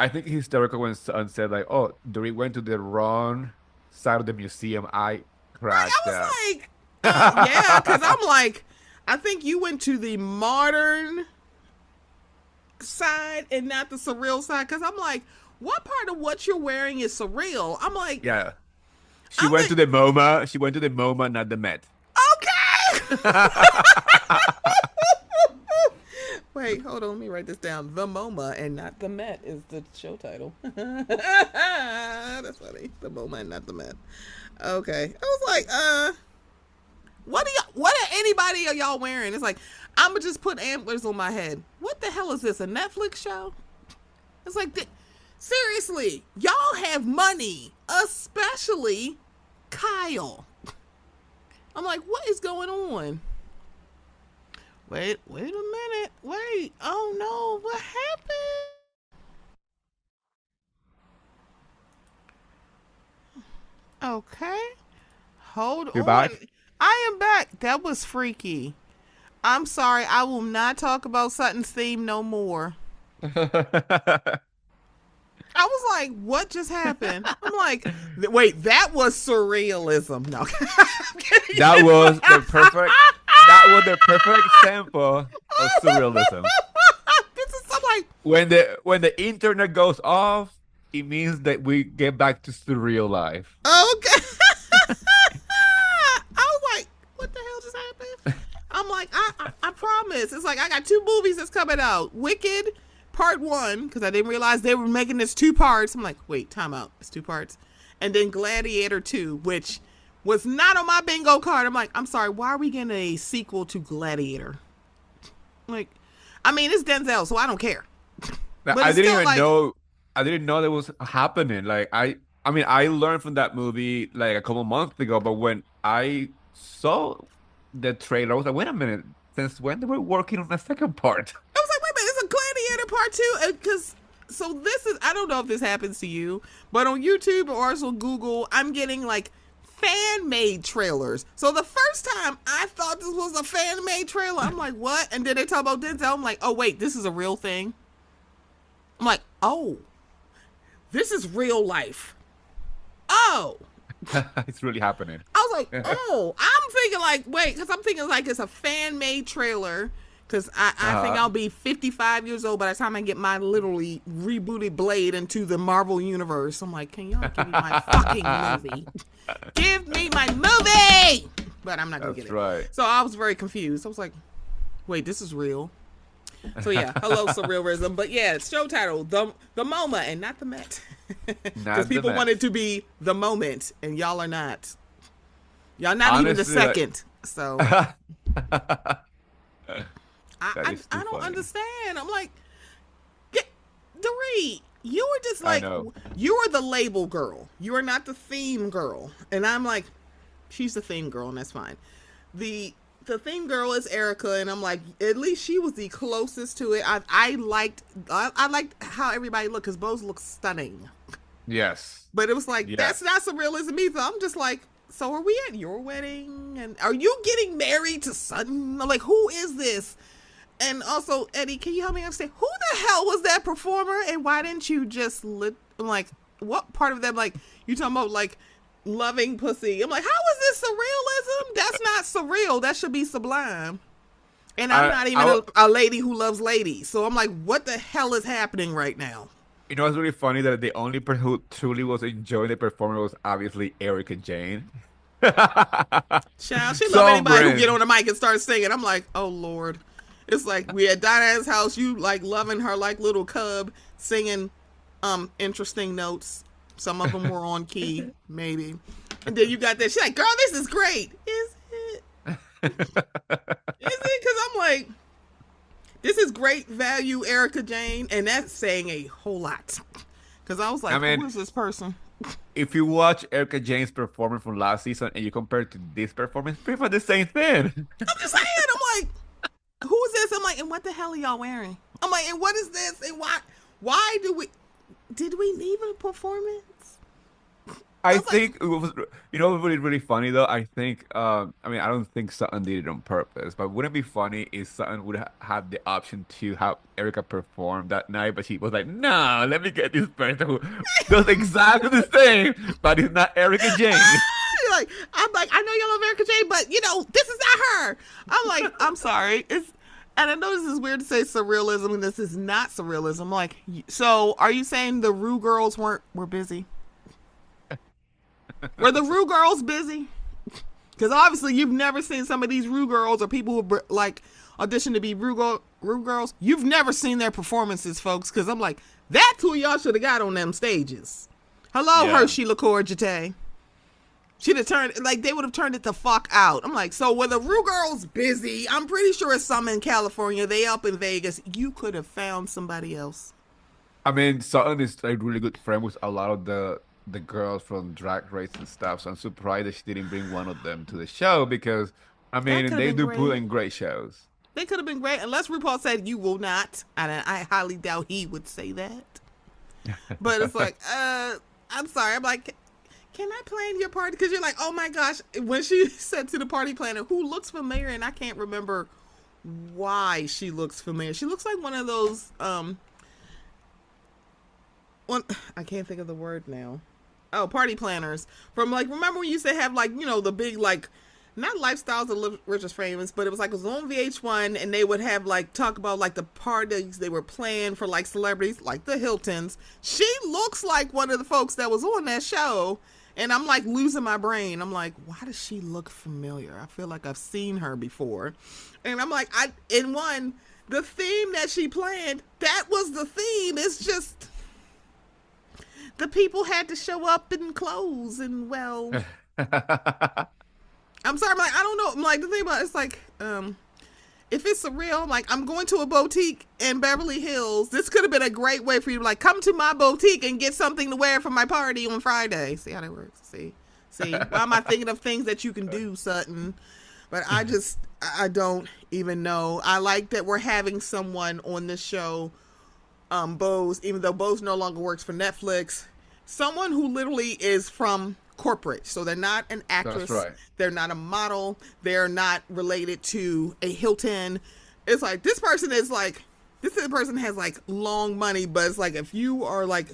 think hysterical when Son said like, oh, Dorit went to the wrong side of the museum. I cracked I was like, yeah, because I'm like, I think you went to the modern side and not the surreal side. Because I'm like, what part of what you're wearing is surreal? I'm like, yeah. She went to the MoMA. She went to the MoMA, not the Met. Okay. Wait, hold on. Let me write this down. The MoMA and not the Met is the show title. That's funny. The MoMA and not the Met. Okay. I was like, what are anybody are y'all wearing? It's like, I'm gonna just put antlers on my head. What the hell is this? A Netflix show? It's like, seriously, y'all have money, especially Kyle. I'm like, what is going on? Wait a minute. Wait. Oh no, what happened? Okay. Hold You're on. back? I am back. That was freaky. I'm sorry. I will not talk about Sutton's theme no more. I was like, what just happened? I'm like, wait, that was surrealism. No. That was the perfect example of surrealism. I'm like, when the internet goes off, it means that we get back to surreal life. Okay. I was like, what the hell just happened? I'm like, I promise. It's like, I got 2 movies that's coming out. Wicked Part 1, because I didn't realize they were making this 2 parts. I'm like, wait, time out. It's 2 parts. And then Gladiator 2, which was not on my bingo card. I'm like, I'm sorry, why are we getting a sequel to Gladiator? Like, I mean, it's Denzel, so I don't care. I didn't even know. I didn't know that was happening. Like, I mean, I learned from that movie like a couple months ago, but when I saw the trailer, I was like, wait a minute, since when they were working on the second part? I was like, wait a minute, it's a Gladiator Part 2? Because, so this is, I don't know if this happens to you, but on YouTube or also Google, I'm getting like fan-made trailers. So the first time I thought this was a fan-made trailer, I'm like, what? And then they talk about Denzel, I'm like, oh wait, this is a real thing? I'm like, oh, this is real life. Oh. It's really happening. I was like, oh, I'm thinking like, wait, because I'm thinking like it's a fan-made trailer, because I think I'll be 55 years old by the time I get my literally rebooted Blade into the Marvel Universe. I'm like, can y'all give me my fucking movie? Give me my movie! but I'm not gonna get it. Right. So I was very confused. I was like, wait, this is real. So yeah, hello surrealism. But yeah, show title the MoMA and not the Met, because people want it to be the moment, and y'all are not. Y'all not honestly, even the second. So I don't understand. I'm like, Doree, you were just like, you are the label girl. You are not the theme girl. And I'm like, she's the theme girl, and that's fine. The theme girl is Erica, and I'm like, at least she was the closest to it. I liked how everybody looked, because Bose looks stunning. Yes. But it was like, that's not surrealism either. I'm just like, so are we at your wedding? And are you getting married to Sutton? I'm like, who is this? And also, Eddie, can you help me understand, who the hell was that performer, and why didn't you just like, what part of them, like, you talking about, like, loving pussy? I'm like, how is this surrealism? That's not surreal. That should be sublime. And I'm not even a lady who loves ladies. So I'm like, what the hell is happening right now? You know, it's really funny that the only person who truly was enjoying the performance was obviously Erica Jane. Child, she love anybody who get on the mic and start singing. I'm like, oh Lord. It's like we at Diana's house, you like loving her like little cub, singing interesting notes. Some of them were on key, maybe. And then you got that. She's like, girl, this is great. Is it? Is it? Because I'm like, this is great value, Erica Jane. And that's saying a whole lot. Because I was like, who is this person? If you watch Erica Jane's performance from last season and you compare it to this performance, pretty much the same thing. I'm just saying, I'm like, who is this? I'm like, and what the hell are y'all wearing? I'm like, and what is this? And why did we need a performance? I think it was, you know, really, really funny though. I think, I don't think Sutton did it on purpose, but wouldn't it be funny if Sutton would have the option to have Erica perform that night, but she was like, no, let me get this person who does exactly the same, but it's not Erica Jane. I'm like, I know y'all love Erica Jane, but you know, this is not her. I'm like, I'm sorry. And I know this is weird to say surrealism, and this is not surrealism. I'm like, so are you saying the Rue girls were busy? Were the Rue girls busy? Because obviously you've never seen some of these Rue girls or people who like audition to be Rue girls. You've never seen their performances, folks. Because I'm like, that's who y'all should have got on them stages. Hello, Hershey LaCour Jete. She'd have turned, like, they would have turned it the fuck out. I'm like, so were the Rue girls busy? I'm pretty sure it's some in California. They up in Vegas. You could have found somebody else. I mean, Sutton is a really good friend with a lot of the girls from Drag Race and stuff. So I'm surprised that she didn't bring one of them to the show because, I mean, they do put in great shows. They could have been great, unless RuPaul said you will not. And I highly doubt he would say that. But it's like, I'm sorry. I'm like, can I plan your party? Because you're like, oh my gosh. When she said to the party planner, who looks familiar, and I can't remember why she looks familiar. She looks like one of those, I can't think of the word now. Oh, party planners. From like, remember when you used to have like, you know, the big like, not Lifestyles of Richest Famous, but it was like, it was on VH1, and they would have like, talk about like the parties they were planning for like celebrities, like the Hiltons. She looks like one of the folks that was on that show. And I'm like losing my brain. I'm like, why does she look familiar? I feel like I've seen her before. And I'm like, the theme that she planned, that was the theme. It's just, the people had to show up in clothes and, well, I'm sorry. I'm like, I don't know. I'm like, the thing about it's like, if it's surreal, I'm like, I'm going to a boutique in Beverly Hills. This could have been a great way for you to like, come to my boutique and get something to wear for my party on Friday. See how that works? See, why am I thinking of things that you can do, Sutton? But I don't even know. I like that we're having someone on this show, Bose, even though Bose no longer works for Netflix, someone who literally is from corporate. So they're not an actress. That's right. They're not a model. They're not related to a Hilton. It's like, this person has like long money, but it's like, if you are like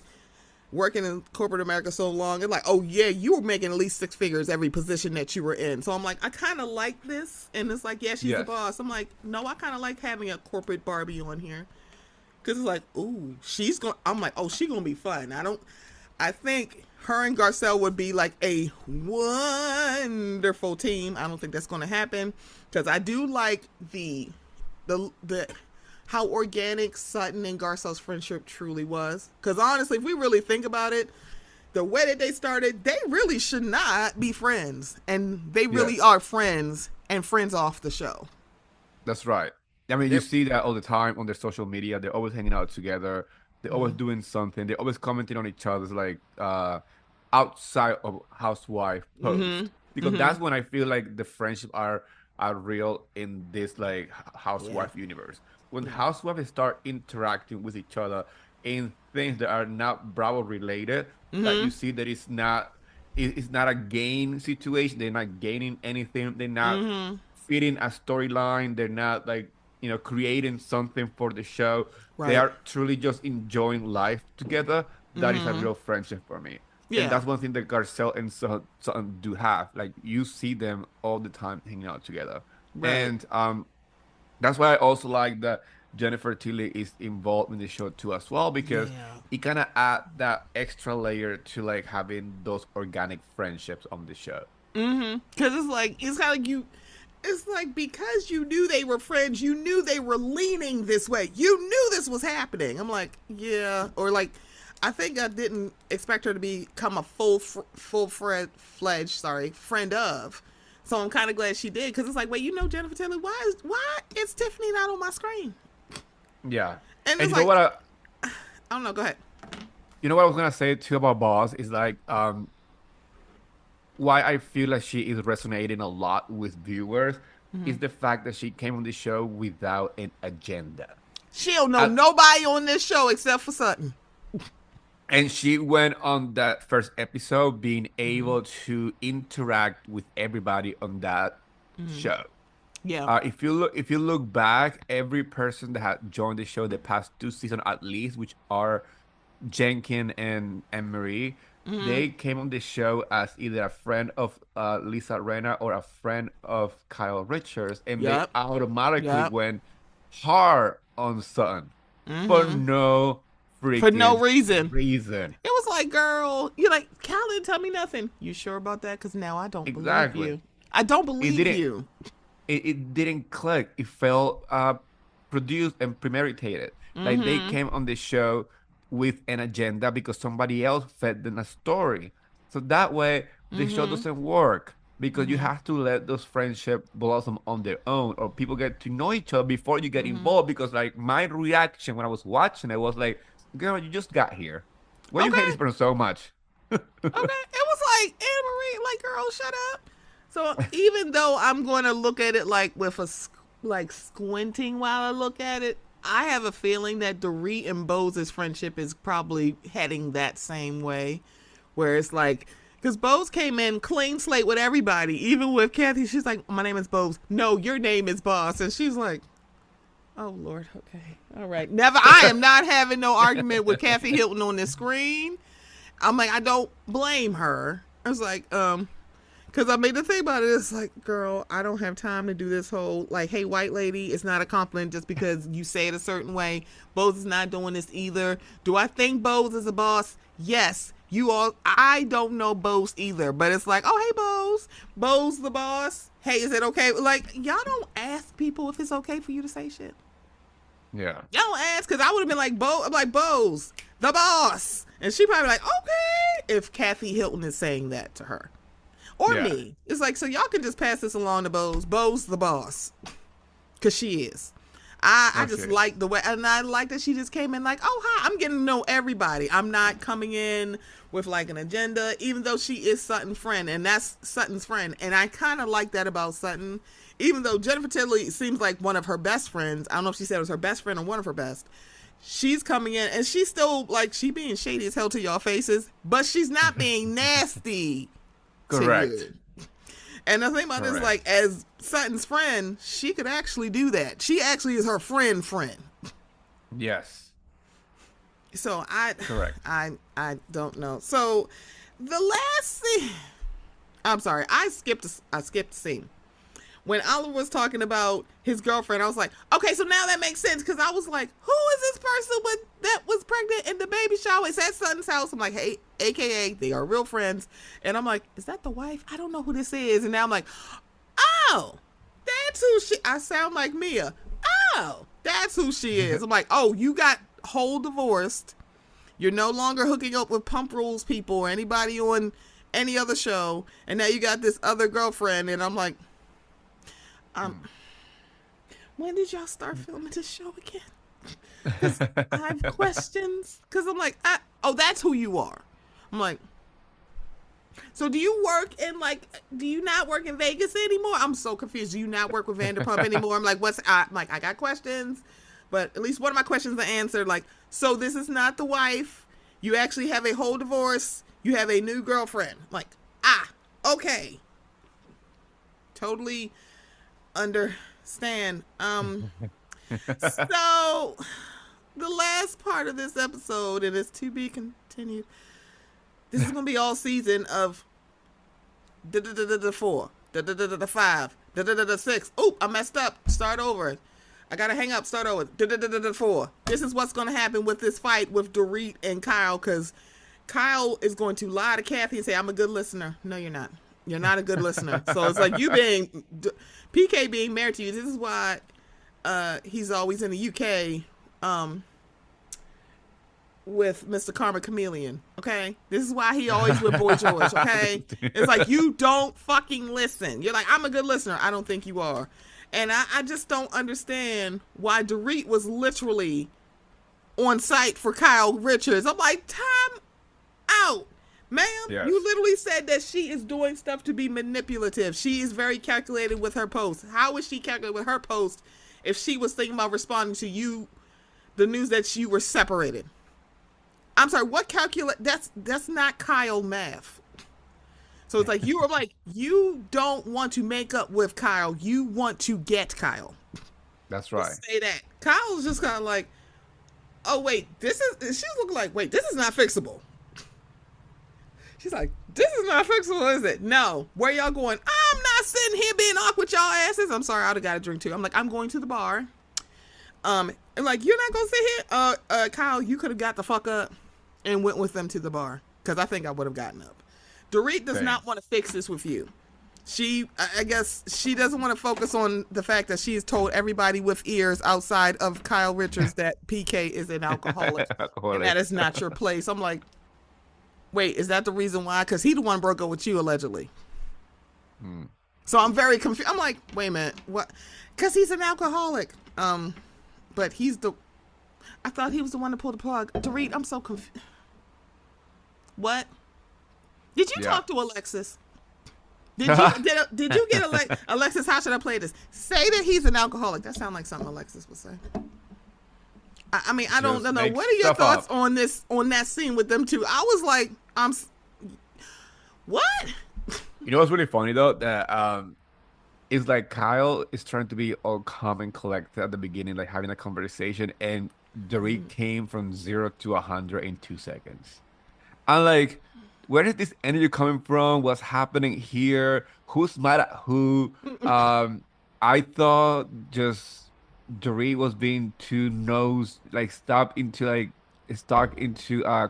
working in corporate America so long, it's like, oh yeah, you were making at least 6 figures every position that you were in. So I'm like, I kind of like this. And it's like, yeah, she's the boss. I'm like, no, I kind of like having a corporate Barbie on here. Cause it's like, ooh, I'm like, oh, she's going to be fun. I think her and Garcelle would be like a wonderful team. I don't think that's going to happen because I do like the how organic Sutton and Garcelle's friendship truly was. Because honestly, if we really think about it, the way that they started, they really should not be friends, and they really are friends and friends off the show. That's right. I mean, you see that all the time on their social media. They're always hanging out together. They're always doing something. They're always commenting on each other's like outside of Housewife posts. Because that's when I feel like the friendships are real in this like Housewife universe. When Housewives start interacting with each other in things that are not Bravo related, that you see that it's not a gain situation. They're not gaining anything. They're not feeding a storyline. They're not like, you know, creating something for the show. Right. They are truly just enjoying life together. That is a real friendship for me. Yeah. And that's one thing that Garcelle and Sutton do have. Like, you see them all the time hanging out together. Right. And that's why I also like that Jennifer Tilly is involved in the show too as well, because it kind of add that extra layer to like having those organic friendships on the show. Because it's kind of like you. It's like, because you knew they were friends, you knew they were leaning this way. You knew this was happening. I'm like, yeah. Or like, I think I didn't expect her to become a full-fledged friend of. So I'm kind of glad she did, because it's like, wait, you know Jennifer Tilly? Why is Tiffany not on my screen? Yeah. And it's like, you know what? I don't know. Go ahead. You know what I was gonna say too about Boss is like, why I feel like she is resonating a lot with viewers is the fact that she came on the show without an agenda. She don't know nobody on this show except for Sutton. And she went on that first episode being able to interact with everybody on that show. Yeah. If you look back, every person that had joined the show the past 2 seasons at least, which are Jenkins and Marie, they came on the show as either a friend of Lisa Rinna or a friend of Kyle Richards, and they automatically went hard on Sutton for no reason. It was like, girl, you're like, Kyle didn't tell me nothing. You sure about that? Because now I don't believe you. I don't believe you. It didn't click. It felt produced and premeditated. Like, they came on the show with an agenda because somebody else fed them a story. So that way, the show doesn't work, because you have to let those friendships blossom on their own, or people get to know each other before you get involved. Because like, my reaction when I was watching it was like, girl, you just got here. Why you hate this person so much? Okay. It was like, Anne-Marie, like, girl, shut up. So even though I'm going to look at it like with a squinting while I look at it, I have a feeling that Dorit and Bose's friendship is probably heading that same way, where it's like, because Bose came in clean slate with everybody, even with Kathy. She's like, my name is Bose. No, your name is Boss. And she's like, oh, Lord. Okay. All right. Never. I am not having no argument with Kathy Hilton on this screen. I'm like, I don't blame her. I was like, because I made the thing about it. It's like, girl, I don't have time to do this whole, like, hey, white lady, it's not a compliment just because you say it a certain way. Bose is not doing this either. Do I think Bose is a boss? Yes. I don't know Bose either, but it's like, oh, hey, Bose. Bose the boss. Hey, is it okay? Like, y'all don't ask people if it's okay for you to say shit. Yeah. Y'all don't ask, because I would have been like, Bose, the boss. And she probably like, okay, if Kathy Hilton is saying that to her. Or me. It's like, so y'all can just pass this along to Bose. Bose the boss. Because she is. I just like the way, and I like that she just came in like, oh, hi, I'm getting to know everybody. I'm not coming in with like an agenda, even though she is Sutton's friend, and that's Sutton's friend. And I kind of like that about Sutton, even though Jennifer Tilly seems like one of her best friends. I don't know if she said it was her best friend or one of her best. She's coming in, and she's still like, she being shady as hell to y'all faces, but she's not being nasty. Correct. And the thing about this, like, as Sutton's friend, she could actually do that. She actually is her friend. Yes. So I don't know. So the last thing, I'm sorry, I skipped a scene. when Oliver was talking about his girlfriend, I was like, okay, so now that makes sense, because I was like, who is this person that was pregnant in the baby shower? It's at Sutton's house. I'm like, hey, AKA, they are real friends. And I'm like, is that the wife? I don't know who this is. And now I'm like, oh, that's who I sound like Mia. Oh, that's who she is. I'm like, oh, you got whole divorced. You're no longer hooking up with Pump Rules people or anybody on any other show. And now you got this other girlfriend. And I'm like, when did y'all start filming this show again? 'Cause I have questions. Because I'm like, oh, that's who you are. I'm like, so do you work in, like, do you not work in Vegas anymore? I'm so confused. Do you not work with Vanderpump anymore? I'm like, I'm like, I got questions, but at least one of my questions are answered. Like, so this is not the wife. You actually have a whole divorce. You have a new girlfriend. Like, okay. Totally understand. So the last part of this episode, and it's to be continued. This is gonna be all season of the 4, the 5, the 6. Oh, I messed up. Start over. I gotta hang up. Start over. The 4. This is what's gonna happen with this fight with Dorit and Kyle, because Kyle is going to lie to Kathy and say, "I'm a good listener." No, you're not. You're not a good listener. So it's like you being PK being married to you. This is why he's always in the UK. With Mr. Karma Chameleon, okay? This is why he always with Boy George, okay? It's like, you don't fucking listen. You're like, I'm a good listener. I don't think you are. And I just don't understand why Dorit was literally on site for Kyle Richards. I'm like, time out. Ma'am, yes. You literally said that she is doing stuff to be manipulative. She is very calculated with her posts. How is she calculated with her post if she was thinking about responding to you, the news that you were separated? I'm sorry, what calculate? That's not Kyle math. So it's like, you were like, you don't want to make up with Kyle. You want to get Kyle. That's right. Just say that. Kyle's just kind of like, oh, wait, she's looking like, wait, this is not fixable. She's like, this is not fixable, is it? No. Where y'all going? I'm not sitting here being awkward with y'all asses. I'm sorry, I would have got a drink too. I'm like, I'm going to the bar. And like, you're not going to sit here? Kyle, you could have got the fuck up and went with them to the bar, because I think I would have gotten up. Dorit does not want to fix this with you. I guess she doesn't want to focus on the fact that she's told everybody with ears outside of Kyle Richards that PK is an alcoholic. And that is not your place. I'm like, wait, is that the reason why? Because he the one broke up with you, allegedly. So I'm very confused. I'm like, wait a minute, what? Because he's an alcoholic. But I thought he was the one to pull the plug. Dorit, I'm so confused. What? Did you talk to Alexis? Did you get Alexis? How should I play this? Say that he's an alcoholic. That sounds like something Alexis would say. I mean, I don't know. What are your thoughts on that scene with them two? I was like, what? You know what's really funny though? That it's like Kyle is trying to be all calm and collected at the beginning, like having a conversation, and Dorit came from 0 to 100 in 2 seconds. I'm like, where is this energy coming from? What's happening here? Who's mad at who? I thought just Dorit was being too stuck into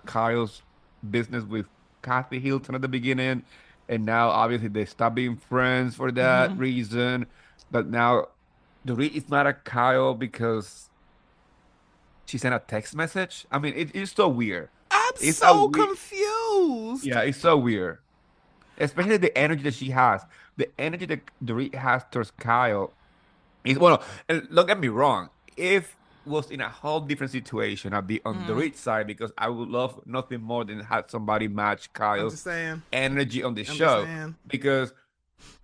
Kyle's business with Kathy Hilton at the beginning, and now obviously they stopped being friends for that reason. But now Dorit is mad at Kyle because she sent a text message. I mean, it's so weird. It's so confused. Yeah, it's so weird. Especially the energy that she has. The energy that Dorit has towards Kyle is, well, and don't get me wrong, if it was in a whole different situation, I'd be on Dorit's side, because I would love nothing more than have somebody match Kyle's energy on the show. Because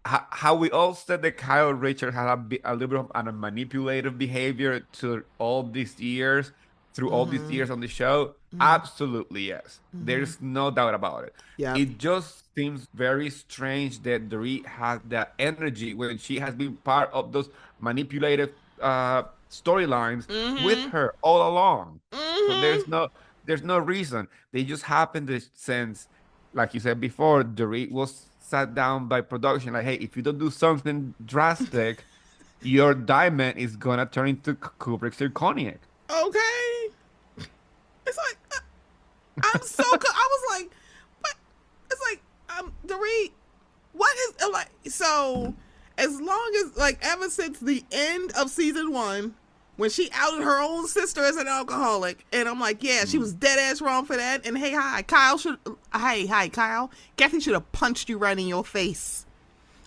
how we all said that Kyle Richards had a little bit of a manipulative behavior to all these years, through all these years on the show, absolutely yes. There's no doubt about it. Yeah. It just seems very strange that Dorit has that energy when she has been part of those manipulative storylines with her all along. So there's no reason. They just happen to sense, like you said before, Dorit was sat down by production, like, hey, if you don't do something drastic, your diamond is gonna turn into Kubrick's zirconium. Okay. It's like, I'm so, I was like, what? It's like, Dorit, what is, like, so, as long as, like, ever since the end of season 1, when she outed her own sister as an alcoholic, and I'm like, yeah, she was dead ass wrong for that, and hi, Kyle, Kathy should have punched you right in your face.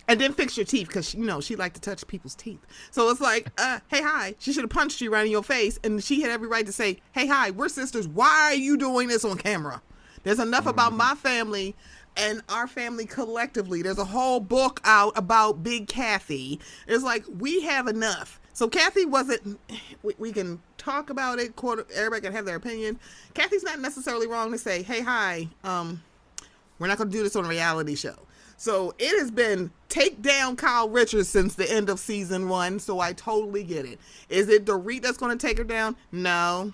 And then fix your teeth, because, she liked to touch people's teeth. So it's like, hi, she should have punched you right in your face, and she had every right to say, hi, we're sisters, why are you doing this on camera? There's enough about my family and our family collectively. There's a whole book out about Big Kathy. It's like, we have enough. So Kathy wasn't, we can talk about it, everybody can have their opinion. Kathy's not necessarily wrong to say, hi, we're not going to do this on a reality show. So it has been take down Kyle Richards since the end of season 1. So I totally get it. Is it Dorit that's going to take her down? No.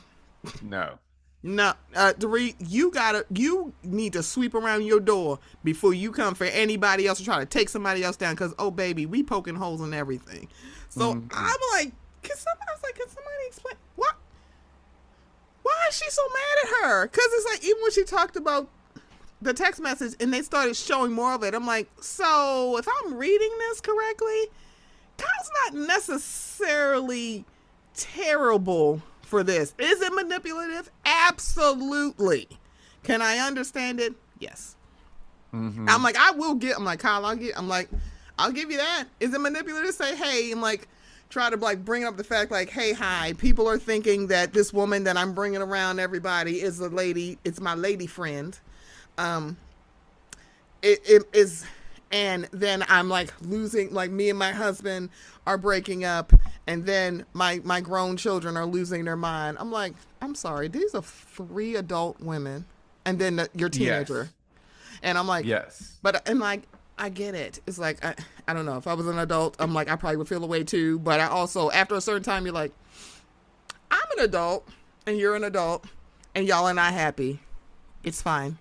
Dorit, you need to sweep around your door before you come for anybody else to try to take somebody else down. Because, oh, baby, we poking holes in everything. So I'm like, can somebody explain what? Why is she so mad at her? Because it's like, even when she talked about the text message and they started showing more of it, I'm like, so if I'm reading this correctly, Kyle's not necessarily terrible for this. Is it manipulative? Absolutely. Can I understand it? Yes. I'm like, Kyle, I'll give you that. Is it manipulative? Say, hey, I'm like, try to like bring up the fact like, hey, hi, people are thinking that this woman that I'm bringing around everybody is a lady. It's my lady friend. It is, and then I'm like losing, like me and my husband are breaking up, and then my grown children are losing their mind. I'm like, I'm sorry, these are 3 adult women, and then your teenager. Yes. And I'm like, yes, but and like, I get it. It's like, I don't know, if I was an adult, I'm like, I probably would feel away too, but I also, after a certain time, you're like, I'm an adult, and you're an adult, and y'all are not happy. It's fine.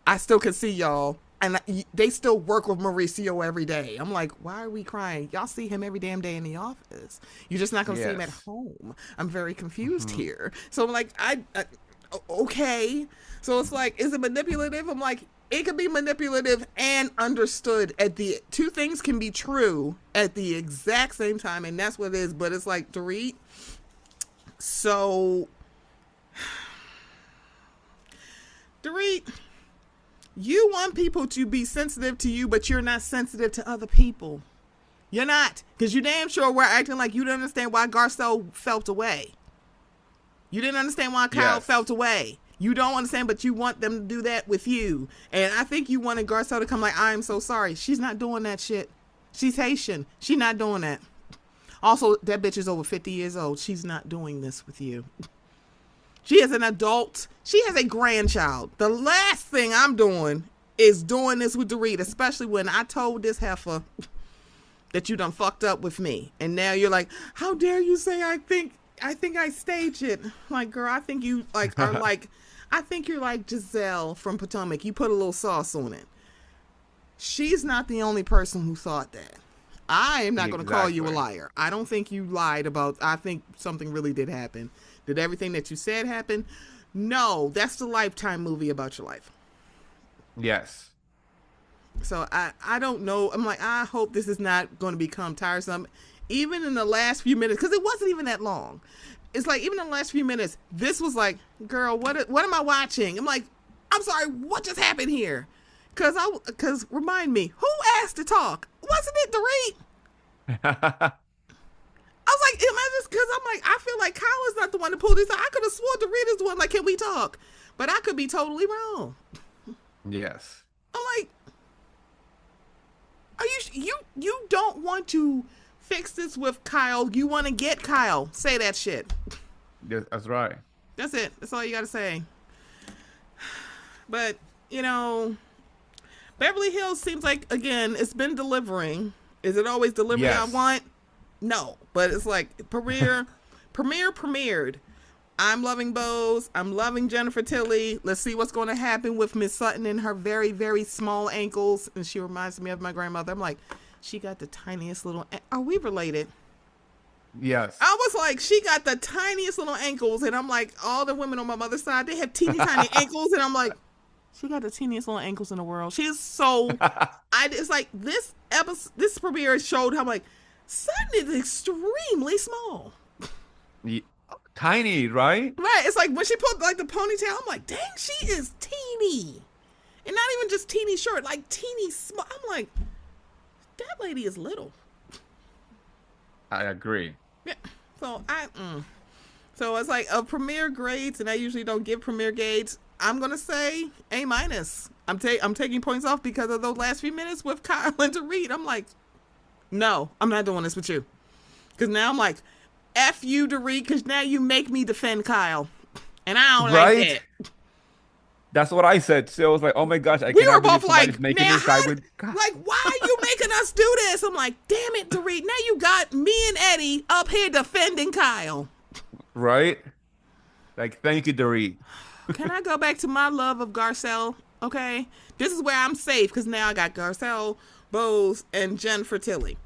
I still can see y'all, and they still work with Mauricio every day. I'm like, why are we crying? Y'all see him every damn day in the office. You're just not going to see him at home. I'm very confused here. So I'm like, okay. So it's like, is it manipulative? I'm like, it could be manipulative and understood. Two things can be true at the exact same time, and that's what it is. But it's like, Dorit, so Dorit, you want people to be sensitive to you, but you're not sensitive to other people. You're not. Because you damn sure were acting like you didn't understand why Garcelle felt away. You didn't understand why Kyle felt away. You don't understand, but you want them to do that with you. And I think you wanted Garcelle to come like, I am so sorry. She's not doing that shit. She's Haitian. She's not doing that. Also, that bitch is over 50 years old. She's not doing this with you. She is an adult. She has a grandchild. The last thing I'm doing is doing this with Dorit, especially when I told this heifer that you done fucked up with me. And now you're like, how dare you say I think I staged it. Like, girl, I think you like are like, I think you're like Giselle from Potomac. You put a little sauce on it. She's not the only person who thought that. I am not going to call you a liar. I don't think you lied about, I think something really did happen. Did everything that you said happen? No, that's the Lifetime movie about your life. Yes. So I don't know. I'm like, I hope this is not going to become tiresome. Even in the last few minutes, because it wasn't even that long. It's like, even in the last few minutes, this was like, girl, what am I watching? I'm like, I'm sorry, what just happened here? Because remind me, who asked to talk? Wasn't it Dorit? I was like, am I just, because I'm like, I feel like Kyle is not the one to pull this out. I could have sworn Dorit is the one, like, can we talk? But I could be totally wrong. Yes. I'm like, are you don't want to fix this with Kyle. You want to get Kyle. Say that shit. Yes, that's right. That's it. That's all you got to say. But, Beverly Hills seems like, again, it's been delivering. Is it always delivering I want? No. But it's like, premiered. I'm loving Bose. I'm loving Jennifer Tilly. Let's see what's going to happen with Miss Sutton and her very, very small ankles. And she reminds me of my grandmother. I'm like, she got the tiniest little... Are we related? Yes. I was like, she got the tiniest little ankles. And I'm like, all the women on my mother's side, they have teeny tiny ankles. And I'm like, she got the teeniest little ankles in the world. She is so... It's like this episode, this premiere showed how like, Sutton is extremely small. Yeah. Tiny, right? Right. It's like when she put like the ponytail, I'm like, dang, she is teeny. And not even just teeny short, like teeny small. I'm like, that lady is little. I agree. Yeah. So So it's like a premiere grades, and I usually don't give premiere grades. I'm gonna say A-. I'm taking points off because of those last few minutes with Kyle and Dorit. I'm like, no, I'm not doing this with you. Because now I'm like, F you, Dorit, because now you make me defend Kyle. And I don't like that. That's what I said. So I was like, oh my gosh, we were both like, making me side with... like, why are you making us do this? I'm like, damn it, Dorit. Now you got me and Eddie up here defending Kyle. Right? Like, thank you, Dorit. Can I go back to my love of Garcelle? Okay. This is where I'm safe because now I got Garcelle, Bose, and Jennifer Tilly.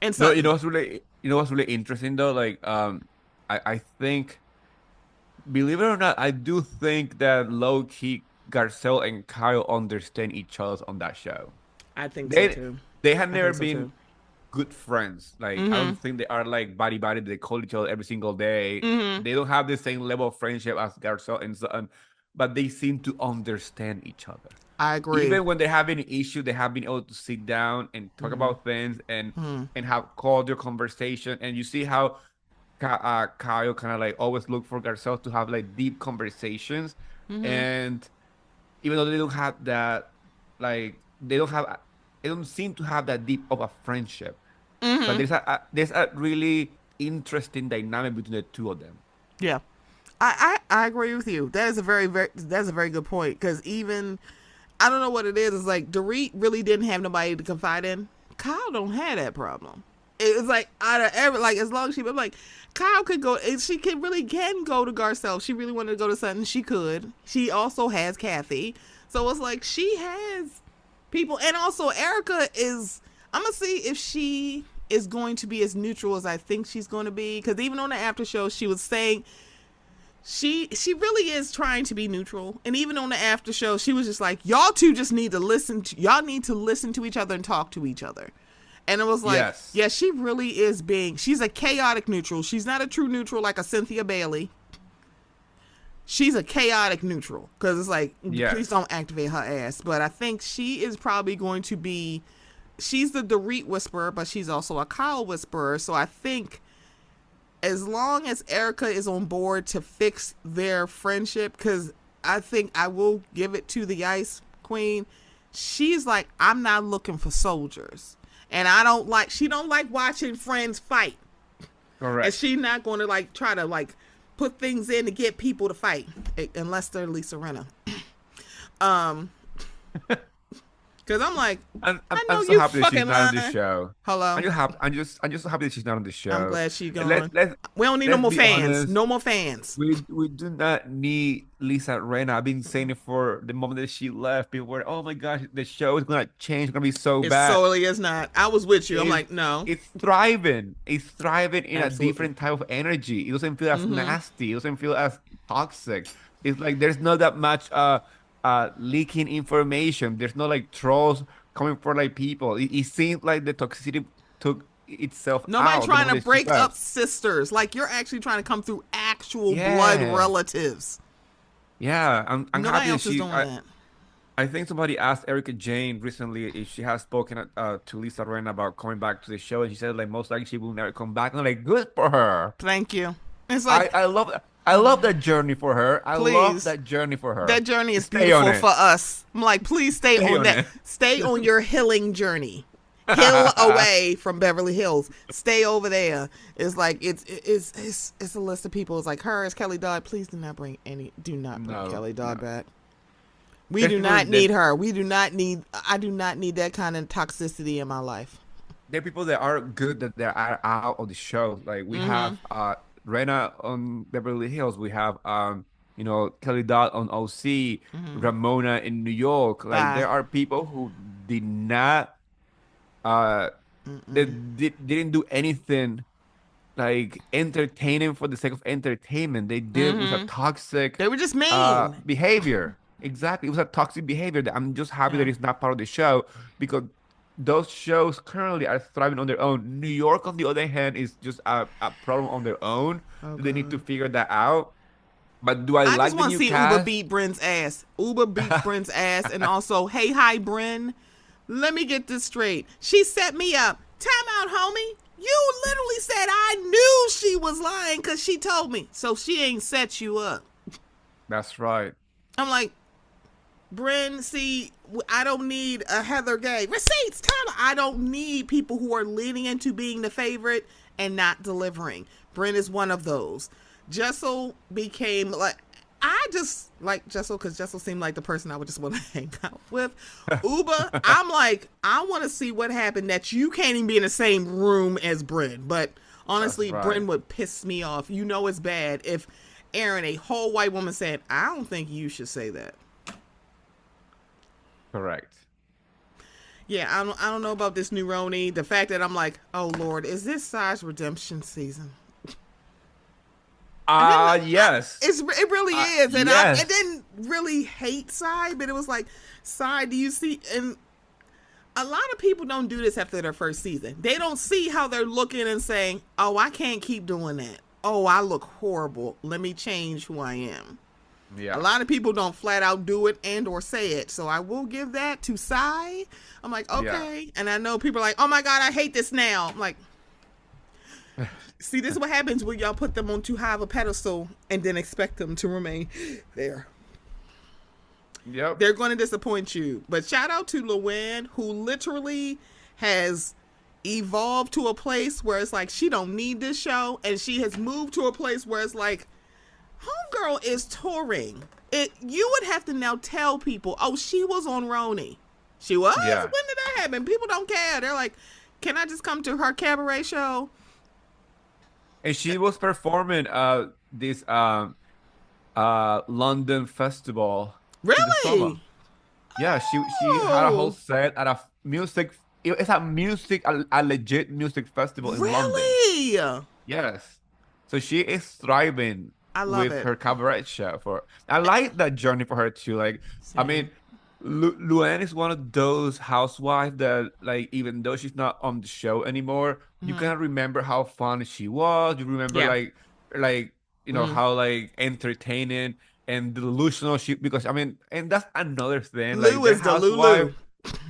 And so no, you know what's really interesting though? Like, I think, believe it or not, I do think that low key Garcelle and Kyle understand each other on that show. I think so too. They had never been good friends. Like, I don't think they are like buddy. They call each other every single day. They don't have the same level of friendship as Garcelle and Sutton, but they seem to understand each other. I agree. Even when they have any issue, they have been able to sit down and talk about things and have cordial conversation. And you see how Kyle kind of like always look for Garcelle to have like deep conversations. And even though they don't have that, like they don't seem to have that deep of a friendship. But there's a really interesting dynamic between the two of them. Yeah, I agree with you. That is a very good point, because even I don't know what it is. It's like Dorit really didn't have nobody to confide in. Kyle don't have that problem. It's like out of every, like, as long as I'm like, Kyle could go, she can go to Garcelle. If she really wanted to go to something, she could. She also has Kathy. So it's like she has people. And also Erica is, I'm going to see if she is going to be as neutral as I think she's going to be. Because even on the after show, she was saying, she really is trying to be neutral. And even on the after show, she was just like, y'all two just need to listen to each other and talk to each other. And it was like, yes. Yeah, she really is she's a chaotic neutral. She's not a true neutral like a Cynthia Bailey. She's a chaotic neutral, because it's like, please don't activate her ass. But I think she is probably going to be, she's the Dorit whisperer, but she's also a Kyle whisperer. So I think as long as Erica is on board to fix their friendship, because I think I will give it to the Ice Queen. She's like, I'm not looking for soldiers. And she don't like watching friends fight. Correct. And she's not going to like try to like put things in to get people to fight, unless they're Lisa Rinna. Because I'm like, I'm so happy that she's not on this show. Hello. I'm just so happy that she's not on this show. I'm glad she's gone. We don't need no more fans. Honest, no more fans. We do not need Lisa Rinna. I've been saying it for the moment that she left. People were, oh my gosh, the show is gonna change. It's gonna be so bad. It solely is not. I was with you. I'm like, no. It's thriving. It's thriving in Absolutely. A different type of energy. It doesn't feel as nasty. It doesn't feel as toxic. It's like there's not that much leaking information. There's no like trolls coming for like people. It seems like the toxicity took itself Nobody out. Trying to break up sisters. Like, you're actually trying to come through actual blood relatives. Yeah, I'm Nobody happy else is doing that. I think somebody asked Erica Jane recently if she has spoken to Lisa Rinna about coming back to the show, and she said like most likely she will never come back. And I'm like, good for her. Thank you. It's like, I love that. I love that journey for her. I love that journey for her. That journey is beautiful for us. I'm like, please stay on that. Stay on your healing journey. Hill away from Beverly Hills. Stay over there. It's like it's a list of people. It's like her, it's Kelly Dodd. Please do not bring Kelly Dodd back. We do not need her. I do not need that kind of toxicity in my life. There are people that are good that they are out of the show. Like we have Rena on Beverly Hills. We have Kelly Dodd on OC, Ramona in New York. Like Bye. there are people who did not uh didn't do anything like entertaining for the sake of entertainment. They did it with a toxic They were just mean. behavior. Exactly. It was a toxic behavior that I'm just happy Yeah. that it's not part of the show because those shows currently are thriving on their own. New York, on the other hand, is just a problem on their own. Oh They need to God. figure that out. But do I I just like the want to new see Uber cast? beat Bryn's ass. Uber beat Bryn's ass, and also, hey, hi, Bryn. Let me get this straight. She set me up. Time out, homie. You literally said I knew she was lying because she told me. So she ain't set you up. That's right. I'm like, Bryn, see, I don't need a Heather Gay. Receipts, Tyler. I don't need people who are leaning into being the favorite and not delivering. Bryn is one of those. Jessel became like, I just like Jessel because Jessel seemed like the person I would just want to hang out with. Uba, I'm like, I want to see what happened that you can't even be in the same room as Bryn. But honestly, That's right. Bryn would piss me off. You know it's bad if Aaron, a whole white woman, said, I don't think you should say that. Correct. Yeah, I don't know about this new Roni. The fact that I'm like, oh Lord, is this Sai's redemption season? Yes. It really is, and yes. I didn't really hate Sai, but it was like, Sai, do you see? And a lot of people don't do this after their first season. They don't see how they're looking and saying, oh, I can't keep doing that. Oh, I look horrible. Let me change who I am. Yeah. A lot of people don't flat out do it and or say it. So I will give that to Sai. I'm like, okay. Yeah. And I know people are like, oh my God, I hate this now. I'm like, see, this is what happens when y'all put them on too high of a pedestal and then expect them to remain there. Yep. They're going to disappoint you. But shout out to Luann, who literally has evolved to a place where it's like she don't need this show, and she has moved to a place where it's like, homegirl is touring. You would have to now tell people, oh, she was on Roni. She was? Yeah. When did that happen? People don't care. They're like, can I just come to her cabaret show? And she was performing this London festival. Really? Yeah, she had a whole set at a music. It's a legit music festival in London. Really? Yes. So she is thriving I love with it. her cabaret show. I like that journey for her too. Like, I mean, Luann is one of those housewives that, like, even though she's not on the show anymore, you kind of remember how fun she was. You remember like how like entertaining and delusional she, because I mean, and that's another thing. Lou like, is the Lulu.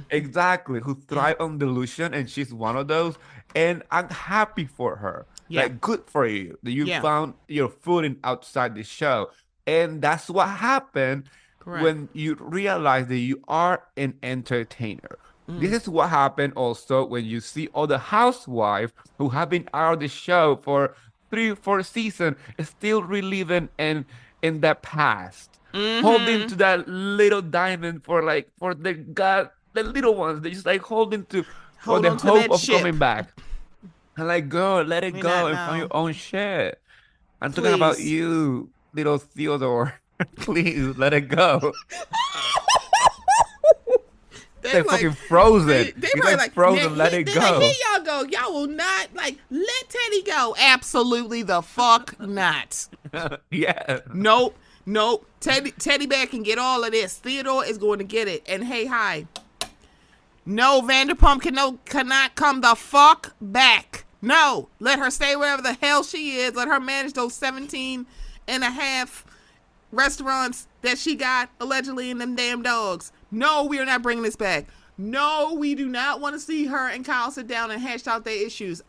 Exactly, who thrive on delusion, and she's one of those. And I'm happy for her. Yeah. Like, good for you that you found your footing outside the show. And that's what happened when you realize that you are an entertainer. This is what happened also when you see all the housewives who have been out of the show for 3-4 seasons, still reliving in that past, holding to that little diamond for the little ones. They're just like holding to for the hope of coming back. And like, girl, let it go and find your own shit. I'm talking about you, little Theodore. Please let it go. They're like, fucking frozen. They're like frozen. Let it go. Like, here y'all go. Y'all will not let Teddy go. Absolutely the fuck not. Yeah. Nope. Teddy Bear can get all of this. Theodore is going to get it. And hey, hi. No, Vanderpump cannot come the fuck back. No, let her stay wherever the hell she is. Let her manage those 17 and a half restaurants that she got allegedly in them damn dogs. No, we are not bringing this back. No, we do not want to see her and Kyle sit down and hash out their issues.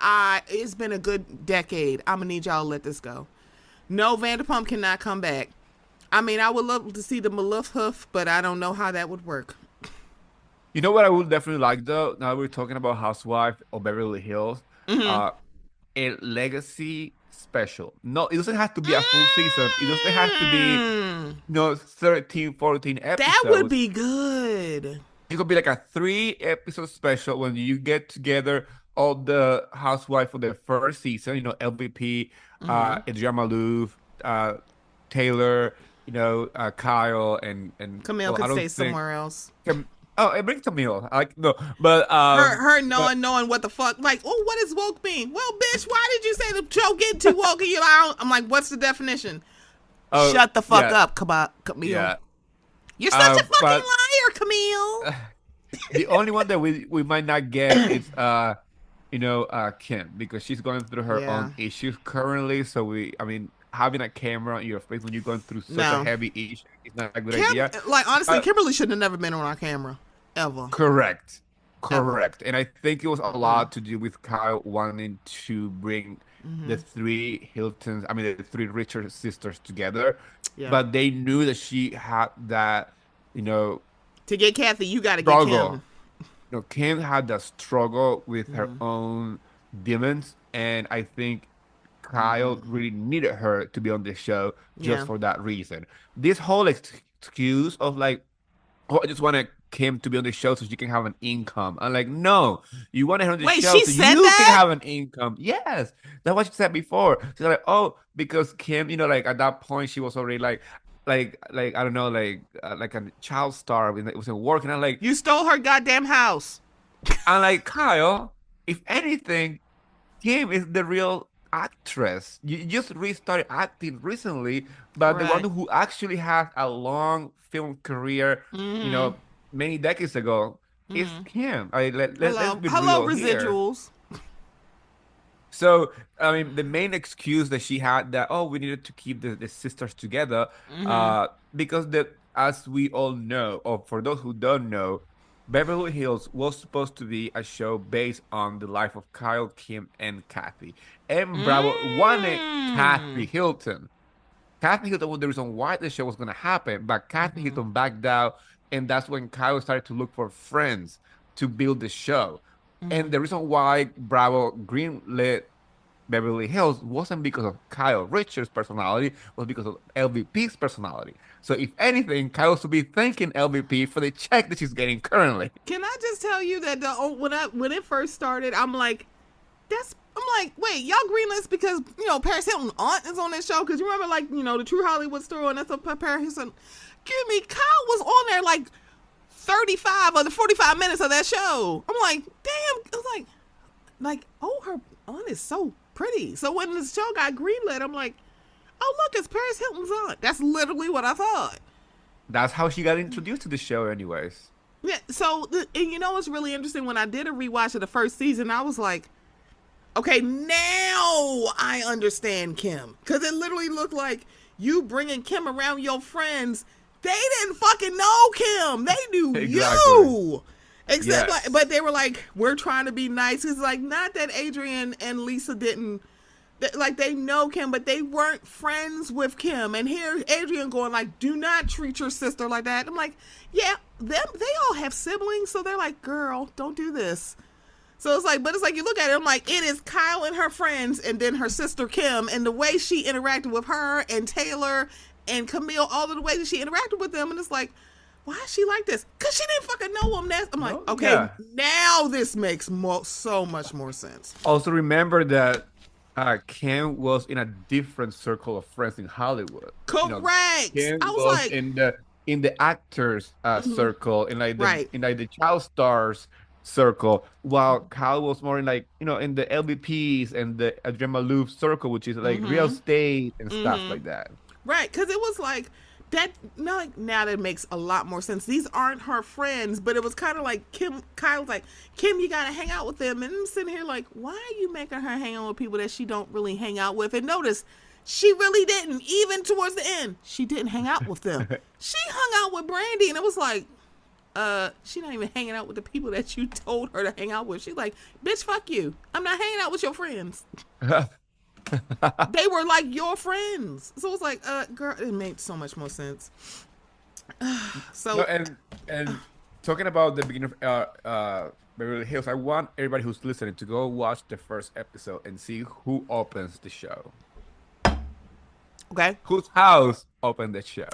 It's been a good decade. I'm going to need y'all to let this go. No, Vanderpump cannot come back. I mean, I would love to see the Maloof Hoof, but I don't know how that would work. You know what I would definitely like, though? Now we're talking about Housewives or Beverly Hills. A legacy special. No, it doesn't have to be a full season. It doesn't have to be 13, 14 episodes. That would be good. It could be like a 3-episode special when you get together all the housewife for the first season, LVP, Adriana Maloof, Taylor, Kyle, and Camille well, I could stay don't think somewhere else. it brings Camille. I like no, but Her but knowing what the fuck, like, oh, what does woke mean? Well, bitch, why did you say the show getting too woke? And you're like, I'm like, what's the definition? Shut the fuck up, Camille. Yeah. You're such a fucking But liar, Camille. the only one that we might not get is Kim, because she's going through her Yeah. own issues currently. So I mean, having a camera on your face when you're going through such No. a heavy issue is not a good idea. Like, honestly, Uh, Kimberly should have never been on our camera. Ever. Correct. Ever. Correct. And I think it was a lot to do with Kyle wanting to bring the three Hiltons, I mean, the three Richard sisters together. Yeah. But they knew that she had that, To get Kathy, you got to get struggle. Kim. Kim had that struggle with her own demons. And I think Kyle really needed her to be on the show just Yeah. for that reason. This whole excuse of like, oh, I just wanted Kim to be on the show so she can have an income. I'm like, no, you wanted her on the Wait, show she so said you that? can have an income. Yes, that's what she said before. She's like, oh, because Kim, like at that point she was already like I don't know, like a child star. It wasn't working. I'm like, You stole her goddamn house. Kyle, if anything, Kim is the real actress. You just restarted acting recently, but the Right. one who actually has a long film career, many decades ago, is Kim. Let's be Hello, real here. residuals. So, I mean, the main excuse that she had that, oh, we needed to keep the sisters together, because as we all know, or for those who don't know, Beverly Hills was supposed to be a show based on the life of Kyle, Kim, and Kathy. And Bravo wanted Kathy Hilton. Kathy Hilton was the reason why the show was going to happen, but Kathy Hilton backed out, and that's when Kyle started to look for friends to build the show. And the reason why Bravo greenlit Beverly Hills wasn't because of Kyle Richards' personality, was because of LVP's personality. So if anything, Kyle should be thanking LVP for the check that she's getting currently. Can I just tell you that when it first started, I'm like, wait, y'all greenlist because Paris Hilton's aunt is on this show? Because you remember, like, the True Hollywood Story, and that's what Paris Hilton. Give me, Kyle was on there like 35 of the 45 minutes of that show. I'm like, damn. I was like, oh, her aunt is so pretty. So when the show got greenlit, I'm like, oh, look, it's Paris Hilton's aunt. That's literally what I thought. That's how she got introduced to the show anyways. Yeah. So, and what's really interesting, when I did a rewatch of the first season, I was like, okay, now I understand Kim. Because it literally looked like you bringing Kim around your friends. They didn't fucking know Kim. They knew you. Except, Yes. but they were like, we're trying to be nice. It's like, not that Adrian and Lisa didn't, like, they know Kim, but they weren't friends with Kim. And here, Adrian going like, do not treat your sister like that. I'm like, yeah, they all have siblings. So they're like, girl, don't do this. So it's like, but it's like, you look at it, I'm like, it is Kyle and her friends and then her sister Kim, and the way she interacted with her and Taylor and Camille, all of the ways that she interacted with them. And it's like, why is she like this? Because she didn't fucking know them. I'm like, okay, now this makes so much more sense. Also remember that Kim was in a different circle of friends in Hollywood. Correct. Kim I was like, in the actors circle, in like Right. in like the child stars circle, while Kyle was more in like in the LVPs and the Adriana Maloof circle, which is like real estate and stuff like that. right, because it was like that. Now that makes a lot more sense. These aren't her friends, but it was kind of like Kyle's like, Kim, you gotta hang out with them, and I'm sitting here like, why are you making her hang out with people that she don't really hang out with? And notice, she really didn't. Even towards the end, she didn't hang out with them. She hung out with Brandy, and it was like, she's not even hanging out with the people that you told her to hang out with. She's like, bitch, fuck you. I'm not hanging out with your friends. They were like your friends. So it was like, girl, it made so much more sense. So No, and talking about the beginning of Beverly Hills, I want everybody who's listening to go watch the first episode and see who opens the show. okay. Whose house opened the show?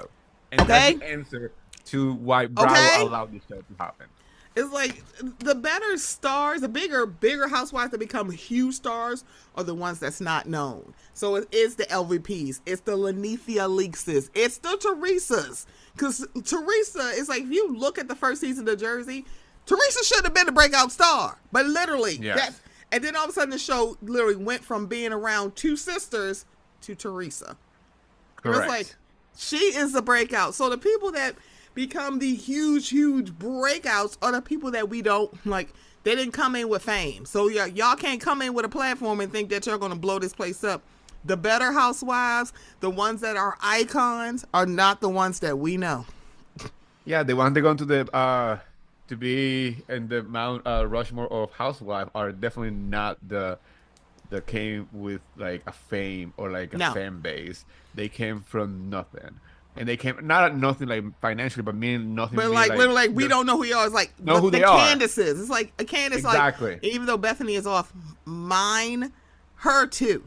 And Okay. that's the answer to why Bravo allowed the show to happen. It's like the better stars, the bigger housewives that become huge stars are the ones that's not known. So it is the LVPs, it's the Lanithia Leakses, it's the Teresas. Because Teresa is like, if you look at the first season of Jersey, Teresa should have been the breakout star. But literally, yes. And then all of a sudden the show literally went from being around two sisters to Teresa. Correct. It's like, she is the breakout. So the people that become the huge breakouts are the people that we don't, like, they didn't come in with fame. So y'all can't come in with a platform and think that you're going to blow this place up. The better housewives, the ones that are icons, are not the ones that we know. Yeah, the ones that go to the to be in the Mount Rushmore of housewives are definitely not the that came with like a fame or like a fan base. They came from nothing. And they came not nothing like financially, but meaning nothing. But like literally, like we don't know who you are. It's like know who the they are. Candaces. It's like a Candace. Exactly. Like, even though Bethany is off, mine, her too,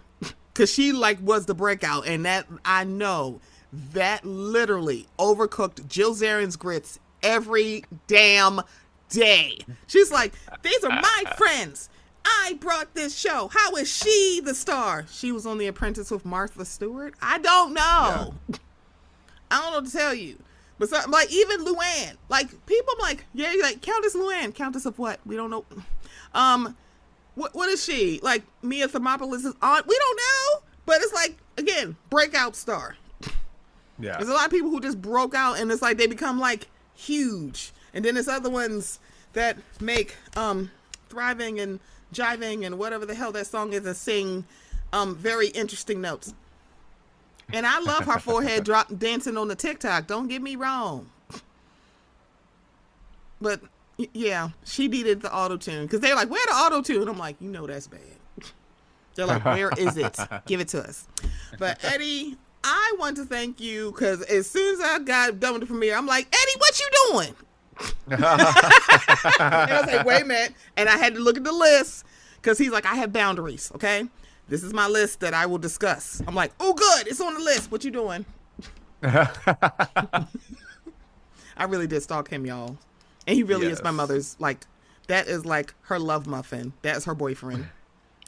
because she like was the breakout, and that I know that literally overcooked Jill Zarin's grits every damn day. She's like, these are my friends. I brought this show. How is she the star? She was on The Apprentice with Martha Stewart. I don't know. Yeah. I don't know what to tell you. But so, like, even Luann, like, people like, yeah, like, Countess Luann. Countess of what? We don't know. What is she? Like, Mia Thermopolis' aunt? We don't know. But it's like, again, breakout star. Yeah. There's a lot of people who just broke out, and it's like they become, like, huge. And then there's other ones that make Thriving and Jiving and whatever the hell that song is and sing very interesting notes. And I love her forehead drop dancing on the TikTok. Don't get me wrong. But, yeah, she needed the auto-tune. Because they're like, where the auto-tune? I'm like, you know that's bad. They're like, where is it? Give it to us. But, Eddie, I want to thank you because as soon as I got done with the premiere, I'm like, Eddie, what you doing? And I was like, wait a minute. And I had to look at the list because he's like, I have boundaries, okay? This is my list that I will discuss. I'm like, oh, good. It's on the list. What you doing? I really did stalk him, y'all. And he really is my mother's, like, that is like her love muffin. That's her boyfriend.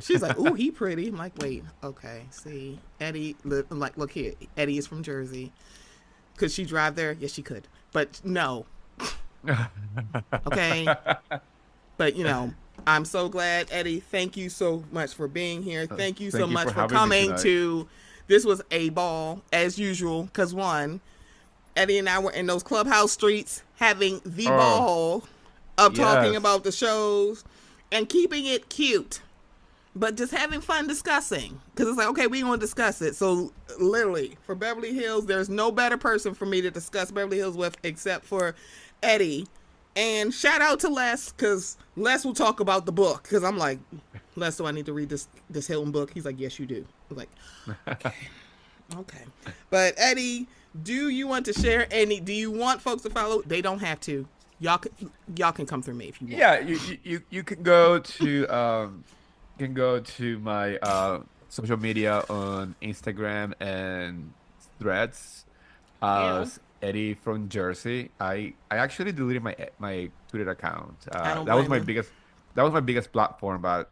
She's like, ooh, he pretty. I'm like, wait, okay. See, Eddie, I'm like, look here. Eddie is from Jersey. Could she drive there? Yes, she could. But no. Okay. But, you know, I'm so glad, Eddie. Thank you so much for being here. Thank you so much for coming to. This was a ball, as usual, because one, Eddie and I were in those clubhouse streets having the ball of talking about the shows and keeping it cute, but just having fun discussing. Because it's like, okay, we're going to discuss it. So literally, for Beverly Hills, there's no better person for me to discuss Beverly Hills with except for Eddie. And shout out to Les, because Les will talk about the book. Because I'm like, Les, do I need to read this Hilton book? He's like, yes, you do. I'm like, okay. But Eddie, do you want to share any? Do you want folks to follow? They don't have to. Y'all can come through me if you want. Yeah, you can go to my social media on Instagram and Threads. Eddie from Jersey. I actually deleted my Twitter account. That was my biggest platform, but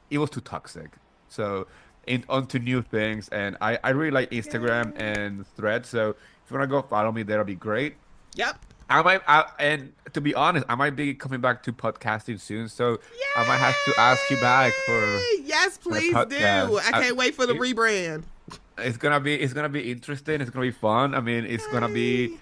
it was too toxic. So onto new things, and I really like Instagram and Threads. So if you wanna go follow me, that'll be great. Yep. And to be honest, I might be coming back to podcasting soon. So I might have to ask you back for. Yes, please do. I can't wait for the rebrand. It's gonna be interesting. It's gonna be fun. I mean, it's gonna be,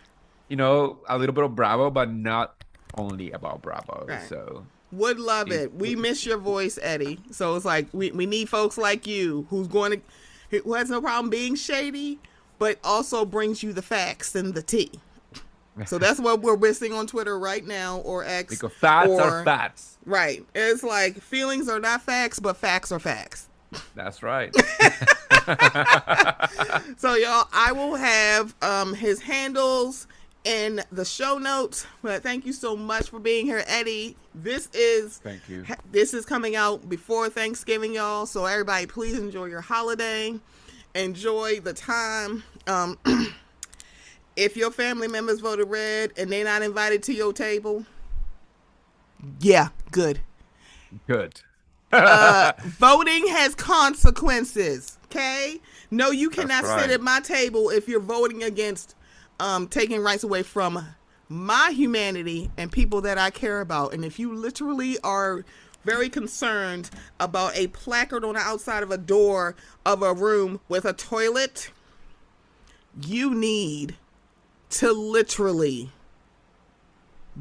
a little bit of Bravo, but not only about Bravo. Right. So would love it. We miss your voice, Eddie. So it's like we need folks like you who has no problem being shady, but also brings you the facts and the tea. So that's what we're missing on Twitter right now, or X. Because facts are facts. Right. It's like feelings are not facts, but facts are facts. That's right. So y'all, I will have his handles in the show notes. But thank you so much for being here, Eddie. Thank you. This is coming out before Thanksgiving, y'all. So everybody, please enjoy your holiday. Enjoy the time. If your family members voted red and they're not invited to your table, Yeah, good. Good. Voting has consequences. Okay? No, you cannot right. sit at my table if you're voting against taking rights away from my humanity and people that I care about. And if you literally are very concerned about a placard on the outside of a door of a room with a toilet, you need to literally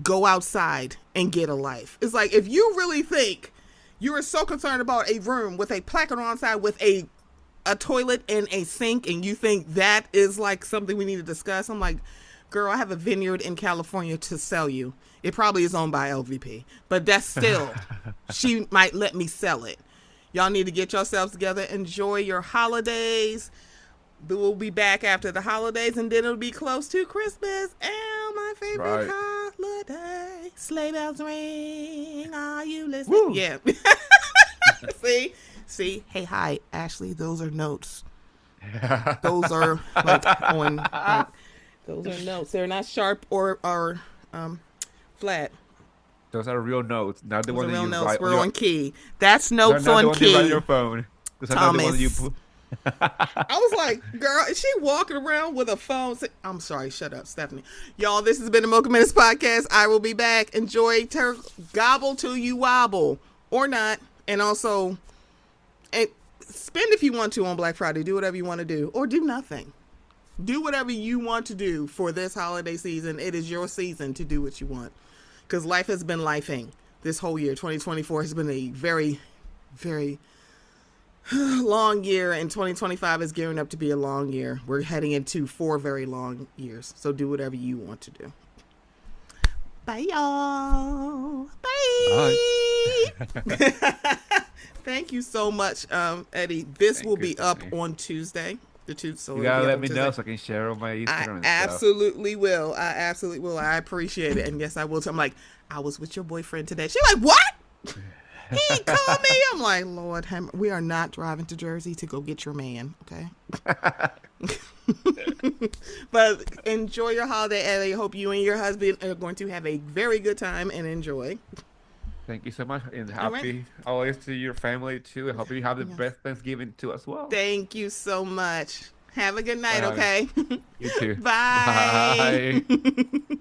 go outside and get a life. It's like, if you really think you are so concerned about a room with a placard on the outside with a toilet and a sink, and you think that is like something we need to discuss, I'm like, girl, I have a vineyard in California to sell you. It probably is owned by LVP, but that's still, she might let me sell it. Y'all need to get yourselves together. Enjoy your holidays. We'll be back after the holidays, and then it'll be close to Christmas. And my favorite holiday. Sleigh bells ring. Are you listening? Woo. Yeah. See. Hey, hi, Ashley. Those are notes. Those are like on. Like, those are notes. They're not sharp or flat. Those are real notes. Not the ones that you write. We're on key. That's notes on key. You write on your phone. Those are not the ones you put. I was like, girl, is she walking around with a phone? I'm sorry, shut up, Stephanie. Y'all, this has been the Mocha Minutes Podcast. I will be back. Enjoy gobble till you wobble, or not. And also, spend if you want to on Black Friday. Do whatever you want to do, or do nothing. Do whatever you want to do for this holiday season. It is your season to do what you want, because life has been lifing this whole year. 2024 has been a very, very long year, and 2025 is gearing up to be a long year. We're heading into 4 very long years. So do whatever you want to do. Bye, y'all. Bye. Thank you so much, Eddie. This will be up on Tuesday. So you gotta let me know so I can share on my Instagram. I absolutely will. I appreciate it. And yes, I will. I'm like, I was with your boyfriend today. She's like, what? He called me. I'm like, Lord, we are not driving to Jersey to go get your man, okay? But enjoy your holiday, Eddie. I hope you and your husband are going to have a very good time and enjoy. Thank you so much, and happy always to your family too. I hope you have the best Thanksgiving too as well. Thank you so much. Have a good night, okay? You too. Bye. Bye.